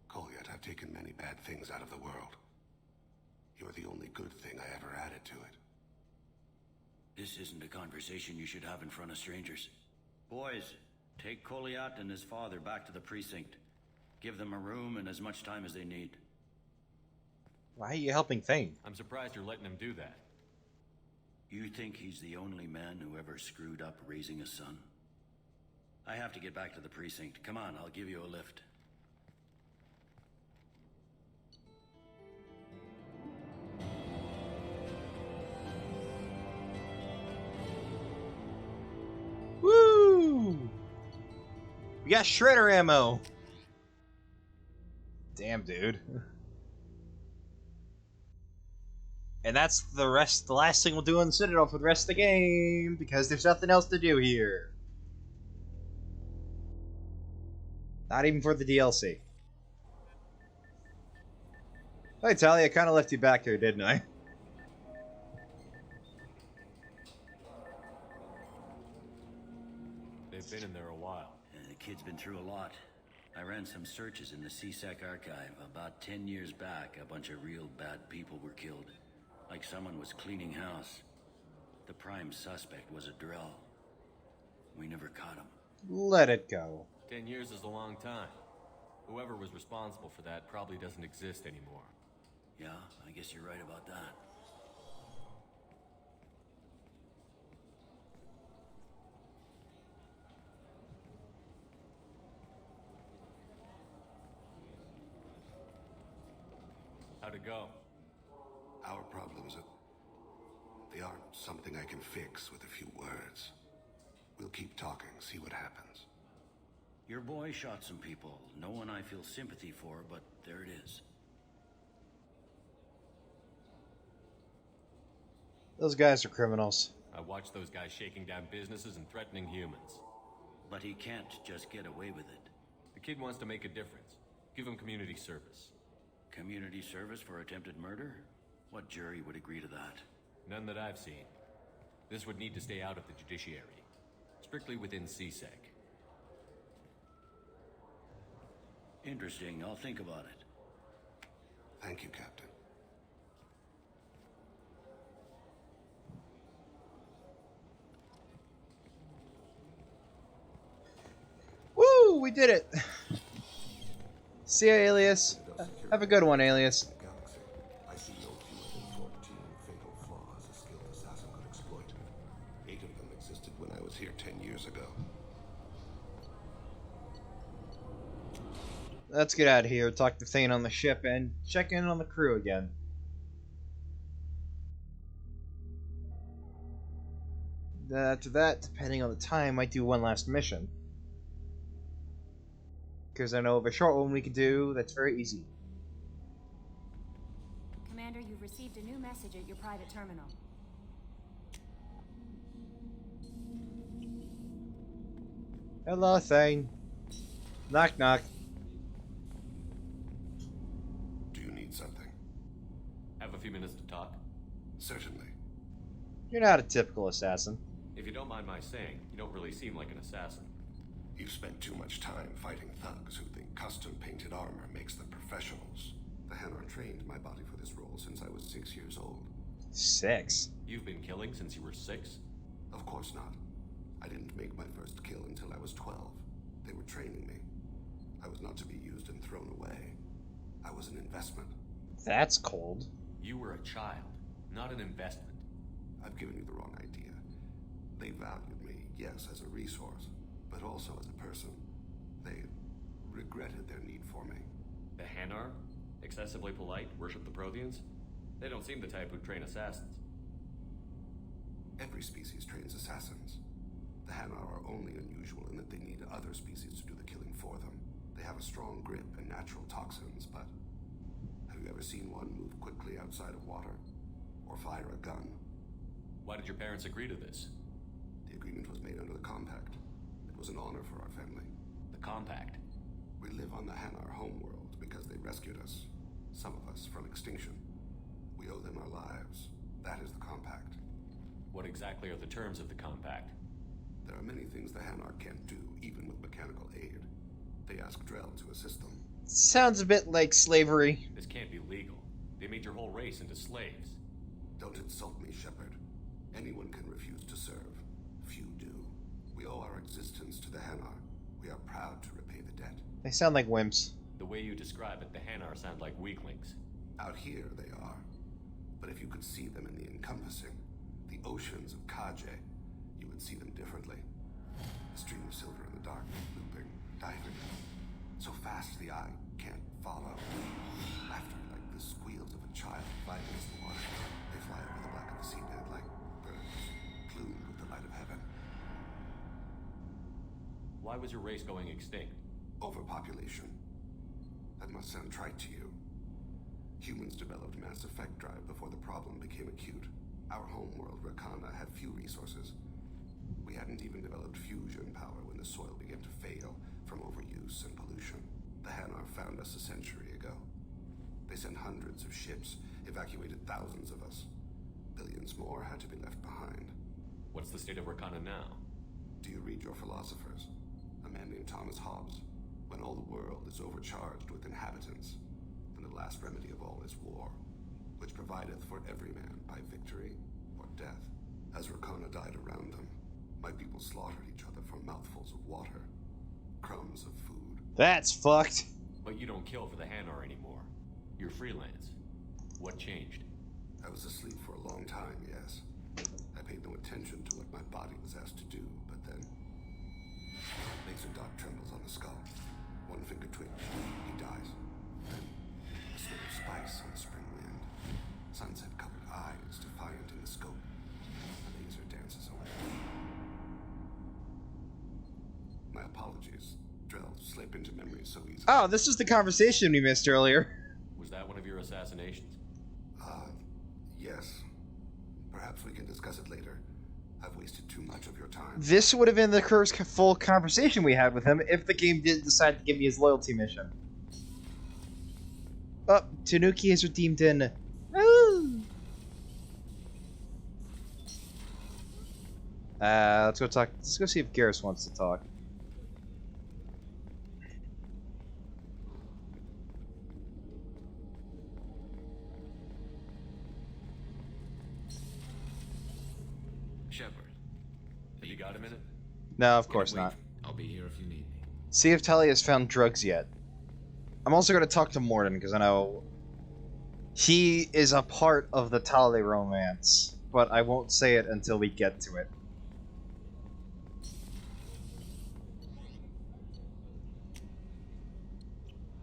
Kolyat, I've taken many bad things out of the world. You're the only good thing I ever added to it. This isn't a conversation you should have in front of strangers. Boys, take Kolyat and his father back to the precinct. Give them a room and as much time as they need. Why are you helping Thane? I'm surprised you're letting him do that. You think he's the only man who ever screwed up raising a son? I have to get back to the precinct. Come on, I'll give you a lift. Woo! We got shredder ammo. Damn, dude. And that's the last thing we'll do on Citadel for the rest of the game, because there's nothing else to do here. Not even for the DLC. Hi, Tali, I kind of left you back there, didn't I? They've been in there a while. The kid's been through a lot. I ran some searches in the C-Sec archive. About 10 years back, a bunch of real bad people were killed. Like someone was cleaning house. The prime suspect was a Drell. We never caught him. Let it go. 10 years is a long time. Whoever was responsible for that probably doesn't exist anymore. Yeah, I guess you're right about that. go? Our problems they aren't something I can fix with a few words. We'll keep talking, see what happens. Your boy shot some people. No one I feel sympathy for, but there it is. Those guys are criminals. I watched those guys shaking down businesses and threatening humans. But he can't just get away with it. The kid wants to make a difference. Give him community service. Community service for attempted murder? What jury would agree to that? None that I've seen. This would need to stay out of the judiciary. Strictly within CSEC. Interesting. I'll think about it. Thank you, Captain. Woo! We did it! See ya, Alias. Have a good one, Alias. I see no fewer than 14 fatal flaws a skilled assassin could exploit. 8 of them existed when I was here 10 years ago. Let's get out of here, talk to Thane on the ship, and check in on the crew again. After that, depending on the time, might do one last mission. Because I know of a short one we could do that's very easy. Commander, you've received a new message at your private terminal. Hello, Thane. Knock, knock. Do you need something? Have a few minutes to talk? Certainly. You're not a typical assassin. If you don't mind my saying, you don't really seem like an assassin. You've spent too much time fighting thugs who think custom-painted armor makes them professionals. The Hanar trained my body for this role since I was 6 years old. 6? You've been killing since you were 6? Of course not. I didn't make my first kill until I was 12. They were training me. I was not to be used and thrown away. I was an investment. That's cold. You were a child, not an investment. I've given you the wrong idea. They valued me, yes, as a resource, but also as a person. They regretted their need for me. The Hanar? Excessively polite, worship the Protheans? They don't seem the type who train assassins. Every species trains assassins. The Hanar are only unusual in that they need other species to do the killing for them. They have a strong grip and natural toxins, but have you ever seen one move quickly outside of water? Or fire a gun? Why did your parents agree to this? The agreement was made under the Compact. It was an honor for our family. The Compact? We live on the Hanar homeworld because they rescued us. Some of us from extinction. We owe them our lives. That is the Compact. What exactly are the terms of the Compact? There are many things the Hanar can't do, even with mechanical aid. They ask Drell to assist them. Sounds a bit like slavery. This can't be legal. They made your whole race into slaves. Don't insult me, Shepard. Anyone can refuse to serve. Few do. We owe our existence to the Hanar. We are proud to repay the debt. They sound like wimps. The way you describe it, the Hanar sound like weaklings. Out here, they are. But if you could see them in the encompassing, the oceans of Kaje, you would see them differently. A stream of silver in the dark, looping, diving. So fast the eye can't follow. Laughter like the squeals of a child flying against the water. They fly over the black of the seabed like birds, plumed with the light of heaven. Why was your race going extinct? Overpopulation. That must sound trite to you. Humans developed Mass Effect Drive before the problem became acute. Our homeworld, Rakana, had few resources. We hadn't even developed fusion power when the soil began to fail from overuse and pollution. The Hanar found us a century ago. They sent hundreds of ships, evacuated thousands of us. Billions more had to be left behind. What's the state of Rakana now? Do you read your philosophers? A man named Thomas Hobbes. When all the world is overcharged with inhabitants, then the last remedy of all is war, which provideth for every man by victory or death. As Rakana died around them, my people slaughtered each other for mouthfuls of water, crumbs of food. That's fucked. But you don't kill for the Hanar anymore. You're freelance. What changed? I was asleep for a long time, yes. I paid no attention to what my body was asked to do, but then laser dot trembles on the skull. One finger twitch, he dies. Then a smell of spice on the spring wheel. My apologies. Drell slip into memory so easily. Oh, this is the conversation we missed earlier. Was that one of your assassinations? Yes. Perhaps we can discuss it later. I've wasted too much of your time. This would have been the first full conversation we had with him if the game didn't decide to give me his loyalty mission. Oh, Tanuki is redeemed in... Woo! Let's go talk. Let's go see if Garrus wants to talk. Shepard, have you got a minute? No, of course not. I'll be here if you need me. See if Tali has found drugs yet. I'm also going to talk to Mordin, because I know he is a part of the Tali romance, but I won't say it until we get to it.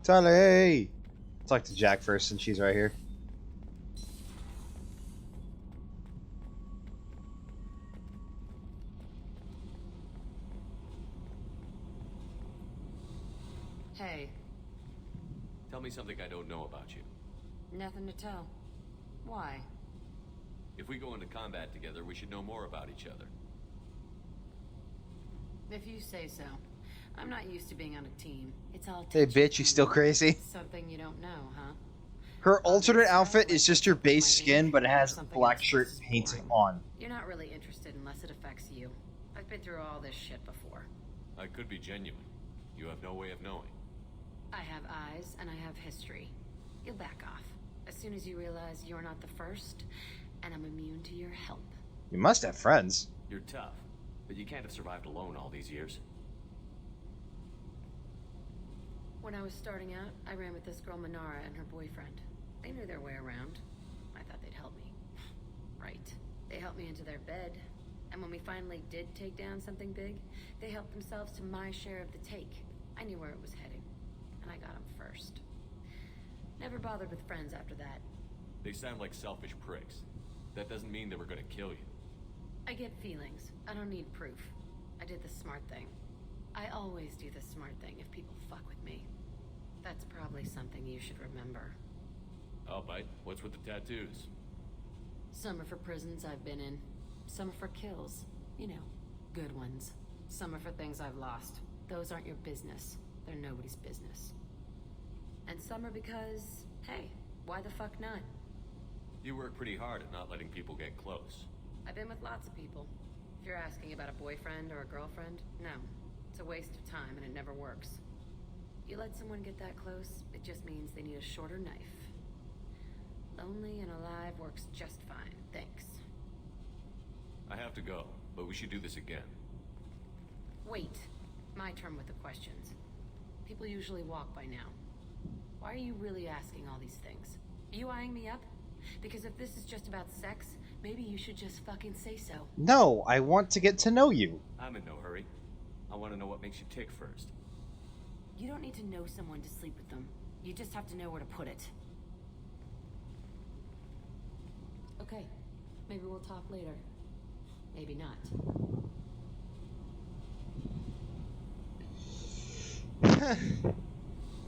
Tali! Talk to Jack first, since she's right here. Hey. Tell me something I don't know about you. Nothing to tell. Why? If we go into combat together, we should know more about each other. If you say so. I'm not used to being on a team. It's all Hey bitch, you still crazy? something you don't know, huh? Her alternate outfit is just your base skin, but it has a black shirt painted on. You're not really interested unless it affects you. I've been through all this shit before. I could be genuine. You have no way of knowing. I have eyes and I have history. You'll back off as soon as you realize you're not the first, and I'm immune to your help. You must have friends. You're tough, but you can't have survived alone all these years. When I was starting out, I ran with this girl Minara and her boyfriend. They knew their way around. I thought they'd help me. Right. They helped me into their bed, and when we finally did take down something big, they helped themselves to my share of the take. I knew where it was heading, and I got them first. Never bothered with friends after that. They sound like selfish pricks. That doesn't mean they were gonna kill you. I get feelings. I don't need proof. I did the smart thing. I always do the smart thing if people fuck with me. That's probably something you should remember. I'll bite. What's with the tattoos? Some are for prisons I've been in. Some are for kills. You know, good ones. Some are for things I've lost. Those aren't your business. They're nobody's business. And some are because, hey, why the fuck not? You work pretty hard at not letting people get close. I've been with lots of people. If you're asking about a boyfriend or a girlfriend, no. It's a waste of time and it never works. You let someone get that close, it just means they need a shorter knife. Lonely and alive works just fine, thanks. I have to go, but we should do this again. Wait. My turn with the questions. People usually walk by now. Why are you really asking all these things? Are you eyeing me up? Because if this is just about sex, maybe you should just fucking say so. No, I want to get to know you. I'm in no hurry. I want to know what makes you tick first. You don't need to know someone to sleep with them. You just have to know where to put it. Okay, maybe we'll talk later. Maybe not.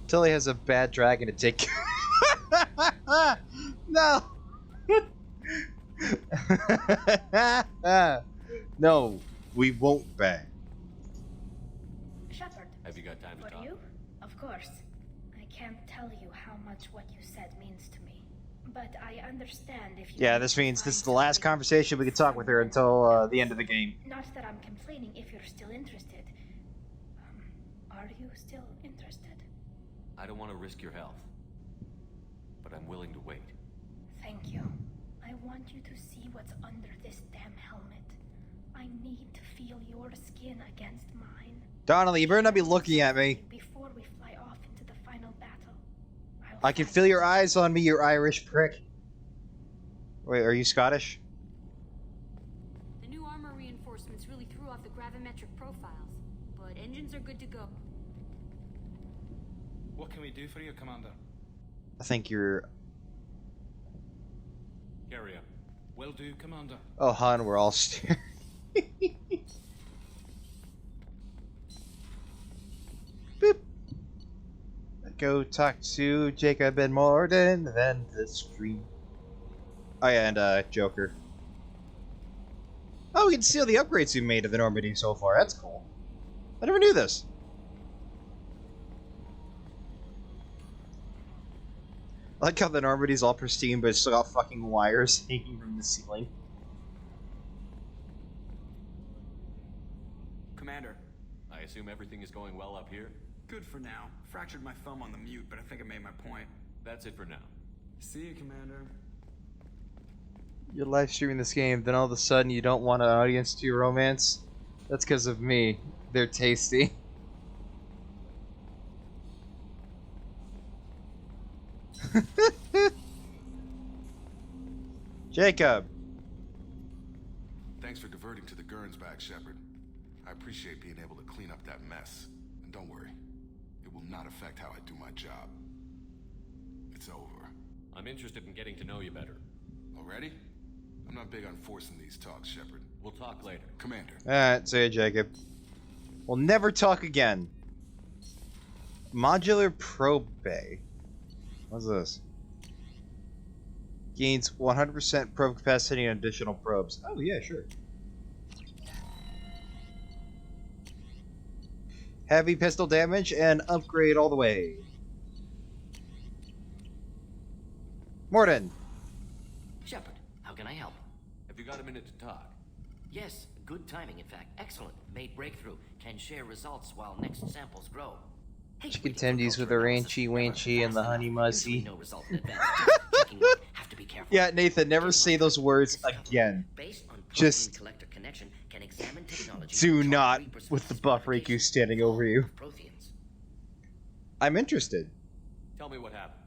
Tilly has a bad dragon to take care. No. No, we won't bang. Shepard. Have you got time to For talk? you? Of course. I can't tell you how much what you said means to me. But I understand if you... Yeah, this means this is the last conversation we can talk with her until the end of the game. Not that I'm complaining if you're still interested. Are you still interested? I don't want to risk your health, but I'm willing to wait. Thank you. I want you to see what's under this damn helmet. I need to feel your skin against mine. Donnelly, you better not be looking at me. Before we fly off into the final battle. I can feel your eyes on me, you Irish prick. Wait, are you Scottish? The new armor reinforcements really threw off the gravimetric profiles, but engines are good to go. What can we do for you, Commander? I think you're... Carry on. Will do, Commander. Oh, Han, we're all staring. go talk to Jacob and Morden, then the stream. Oh yeah, and Joker. Oh, we can see all the upgrades we made to the Normandy so far. That's cool. I never knew this. I like how the Normandy's all pristine, but it's still got fucking wires hanging from the ceiling. Commander. I assume everything is going well up here? Good for now. Fractured my thumb on the mute, but I think I made my point. That's it for now. See you, Commander. You're live streaming this game, then all of a sudden you don't want an audience to your romance? That's because of me. They're tasty. Jacob! Thanks for diverting to the Gernsback, Shepard. I appreciate being able to clean up that mess. And don't worry, it will not affect how I do my job. It's over. I'm interested in getting to know you better. Already? I'm not big on forcing these talks, Shepard. We'll talk later. Commander. Alright, see ya, Jacob. We'll never talk again. Modular probe bay. What's this? Gains 100% probe capacity and additional probes. Oh, yeah, sure. Heavy pistol damage and upgrade all the way. Morden. Shepard, how can I help? Have you got a minute to talk? Yes, good timing, in fact. Excellent. Made breakthrough. Can share results while next samples grow. Hey, Chicken tendies with the ranchy wanchy and the honey muzzy. No result in advance. Checking work. Have to be careful. Yeah, Nathan, never say those words again. Just collector connection, can examine technology. do not with the buff Riku standing over you. I'm interested. Tell me what happened.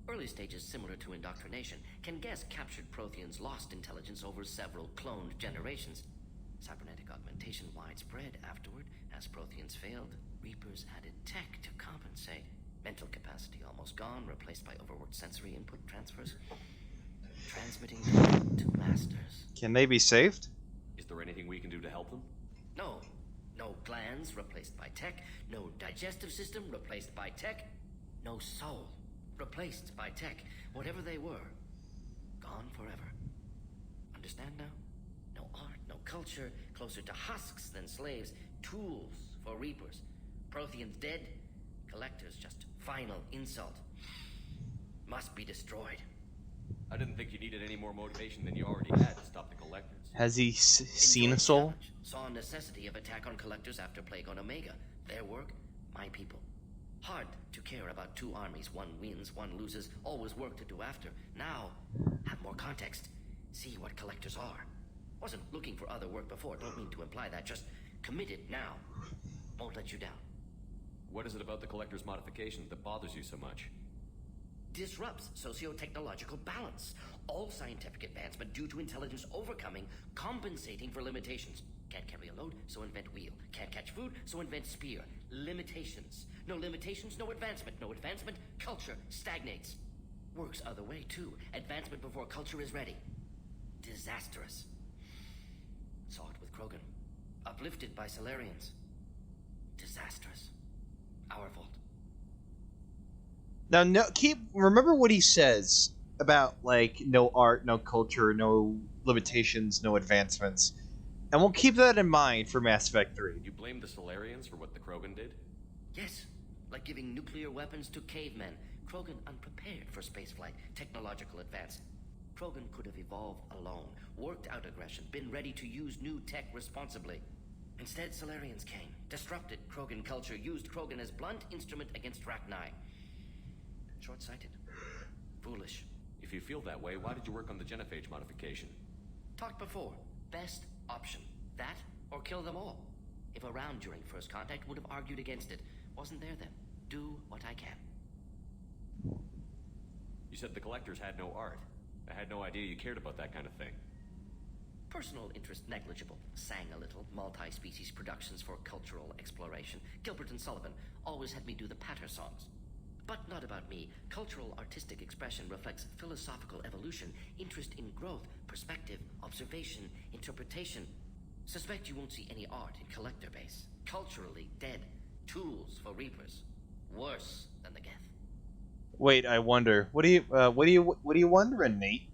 Early stages similar to indoctrination can guess captured Protheans lost intelligence over several cloned generations. Cybernetic augmentation widespread afterward. As Protheans failed, Reapers added tech to compensate. Mental capacity almost gone, replaced by overworked sensory input transfers. Transmitting to masters. Can they be saved? Is there anything we can do to help them? No. No glands replaced by tech. No digestive system replaced by tech. No soul replaced by tech. Whatever they were, gone forever. Understand now? No art, no culture, closer to husks than slaves. Tools for Reapers. Protheans dead. Collectors just final insult. Must be destroyed. I didn't think you needed any more motivation than you already had to stop the Collectors. Has he seen a soul? Saw necessity of attack on Collectors after Plague on Omega. Their work, my people. Hard to care about two armies. One wins, one loses. Always work to do after. Now, have more context. See what Collectors are. Wasn't looking for other work before. Don't mean to imply that. Just committed now. Won't let you down. What is it about the Collector's modifications that bothers you so much? Disrupts socio-technological balance. All scientific advancement due to intelligence overcoming, compensating for limitations. Can't carry a load, so invent wheel. Can't catch food, so invent spear. Limitations. No limitations, no advancement. No advancement, culture stagnates. Works other way, too. Advancement before culture is ready. Disastrous. Saw it with Krogan. Uplifted by Solarians. Disastrous. Our fault. Now, no, remember what he says about, like, no art, no culture, no limitations, no advancements. And we'll keep that in mind for Mass Effect 3. You blame the Solarians for what the Krogan did? Yes, like giving nuclear weapons to cavemen. Krogan unprepared for spaceflight, technological advance. Krogan could have evolved alone, worked out aggression, been ready to use new tech responsibly. Instead, Solarians came, disrupted Krogan culture, used Krogan as blunt instrument against Rachni. Short-sighted. Foolish. If you feel that way, why did you work on the genophage modification? Talked before. Best option. That, or kill them all. If around during first contact, would have argued against it. Wasn't there then. Do what I can. You said the Collectors had no art. I had no idea you cared about that kind of thing. Personal interest negligible. Sang a little. Multi-species productions for cultural exploration. Gilbert and Sullivan always had me do the patter songs. But not about me. Cultural artistic expression reflects philosophical evolution, interest in growth, perspective, observation, interpretation. Suspect you won't see any art in Collector base. Culturally dead. Tools for Reapers. Worse than the Geth. Wait, I wonder. What are you wondering, Nate?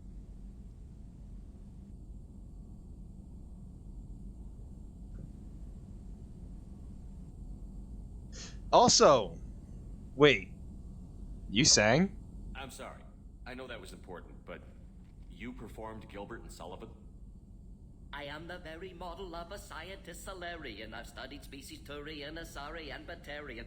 Also, wait. You sang? I'm sorry. I know that was important, but you performed Gilbert and Sullivan? I am the very model of a scientist Solarian. I've studied species Turian, Asari, and Batarian.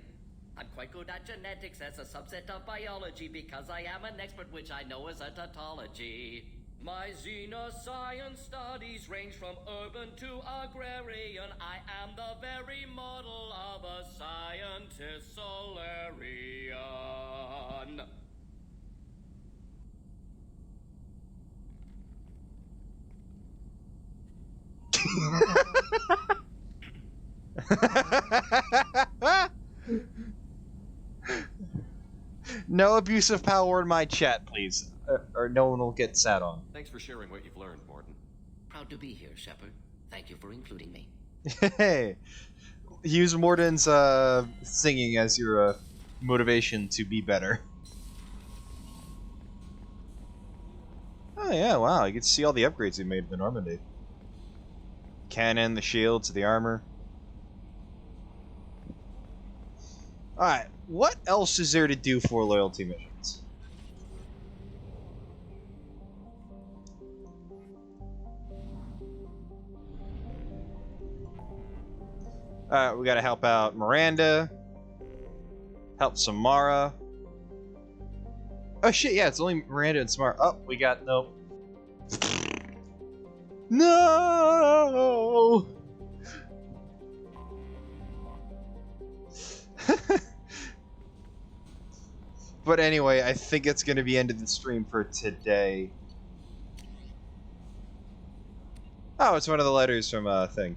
I'm quite good at genetics as a subset of biology because I am an expert, which I know is a tautology. My xenoscience studies range from urban to agrarian. I am the very model of a scientist Solarian. No abuse of power in my chat, please, or no one will get sat on. Thanks for sharing what you've learned, Morton. Proud to be here, Shepard. Thank you for including me. Hey, use Morden's singing as your motivation to be better. Oh yeah, wow! You can see all the upgrades we made in the Normandy. Cannon, the shields, the armor. Alright, what else is there to do for loyalty missions? Alright, we gotta help out Miranda. Help Samara. Oh shit, yeah, it's only Miranda and Samara. Oh, we got, nope. No! But anyway, I think it's going to be end of the stream for today. Oh, it's one of the letters from a thing.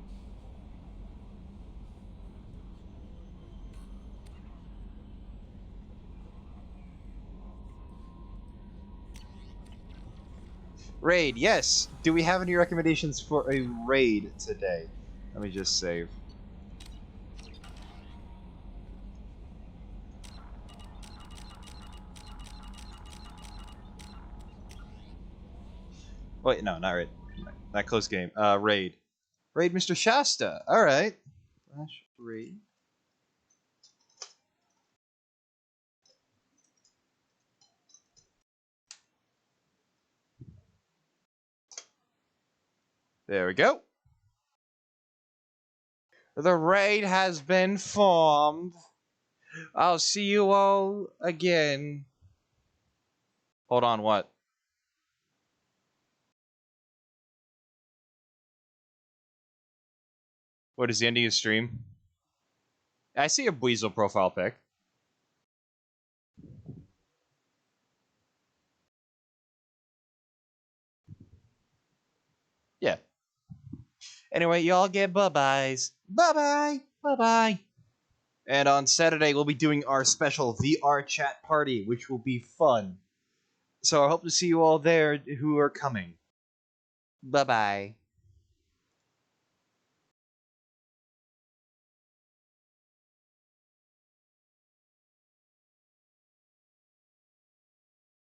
Raid, yes. Do we have any recommendations for a raid today? Let me just save. Wait, no, not raid. Not close game. Raid. Raid Mr. Shasta. Alright. Raid. There we go. The raid has been formed. I'll see you all again. Hold on, what? What is the ending of the stream? I see a Weasel profile pic. Yeah. Anyway, y'all get bye-byes. Bye-bye. Bye-bye. And on Saturday, we'll be doing our special VR chat party, which will be fun. So I hope to see you all there who are coming. Bye-bye.